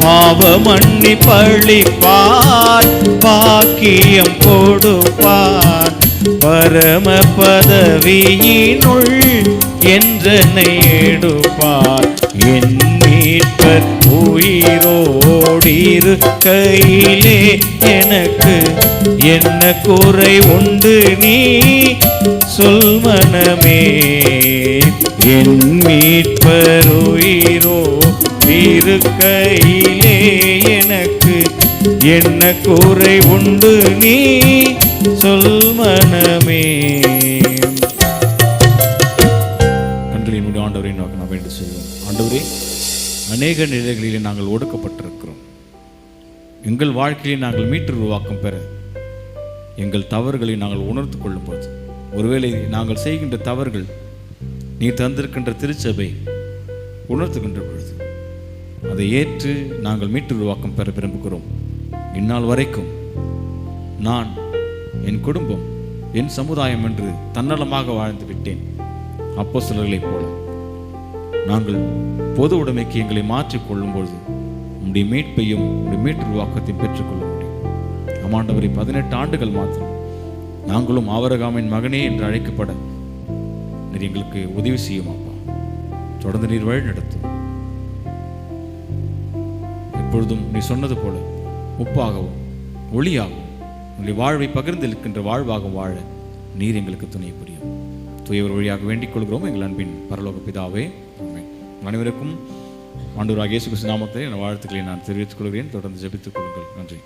பாவ மன்னி பழிப்பார், பாக்கியம் கொடுப்பார், பரம பதவியினுள் என்றனை எடுப்பார். என் மீட்பர் உயிரோடிருக்கையிலே எனக்கு என்ன குறை உண்டு நீ சொல் மனமே. என் மீட்பர் உயிரோடிருக்கையிலே எனக்கு என்ன குறை உண்டு நீ சொல் மனமே. கண்களின் மூடி ஆண்டவரை நோக்கி நாம் வேண்டு செய்வோம். ஆண்டவரே, அநேக நிலைகளிலே நாங்கள் ஒடுக்கப்பட்டிருக்கிறோம். எங்கள் வாழ்க்கையை நாங்கள் மீட்டுருவாக்கம் பெற எங்கள் தவறுகளை நாங்கள் உணர்ந்து கொள்ளும் போது, ஒருவேளை நாங்கள் செய்கின்ற தவறுகள் நீ தந்திருக்கின்ற திருச்சபை உணர்த்துகின்ற பொழுது அதை ஏற்று நாங்கள் மீட்டுருவாக்கம் பெற விரும்புகிறோம். இந்நாள் வரைக்கும் நான், என் குடும்பம், என் சமுதாயம் என்று தன்னலமாக வாழ்ந்து விட்டேன். அப்போஸ்தலர்களைப் போல நாங்கள் பொது உடைமைக்கு எங்களை மாற்றிக்கொள்ளும் பொழுது உங்களுடைய மீட்பையும் உங்களுடைய மீட்டுருவாக்கத்தையும் பெற்றுக்கொள்ள முடியும். ஆமாண்டவரை 18 ஆண்டுகள் மாத்திரம் நாங்களும் ஆபிரகாமின் மகனே என்று அழைக்கப்பட நீர் எங்களுக்கு உதவி செய்யும் அப்பா. தொடர்ந்து நீர் வழி நடத்தும். எப்பொழுதும் நீ சொன்னது போல உப்பாகவும் ஒளியாகவும் உங்களுடைய வாழ்வை பகிர்ந்து இருக்கின்ற வாழ்வாகவும் வாழ நீர் எங்களுக்கு துணை புரியும். தூயவர் வழியாக வேண்டிக் கொள்கிறோம் எங்கள் அன்பின் பரலோக பிதாவே. அனைவருக்கும் ஆண்டவராகிய இயேசு கிறிஸ்து நாமத்தில் என் வாழ்த்துக்களை நான் தெரிவித்துக் கொள்கிறேன். தொடர்ந்து ஜெபித்துக் கொள்ளுங்கள். நன்றி.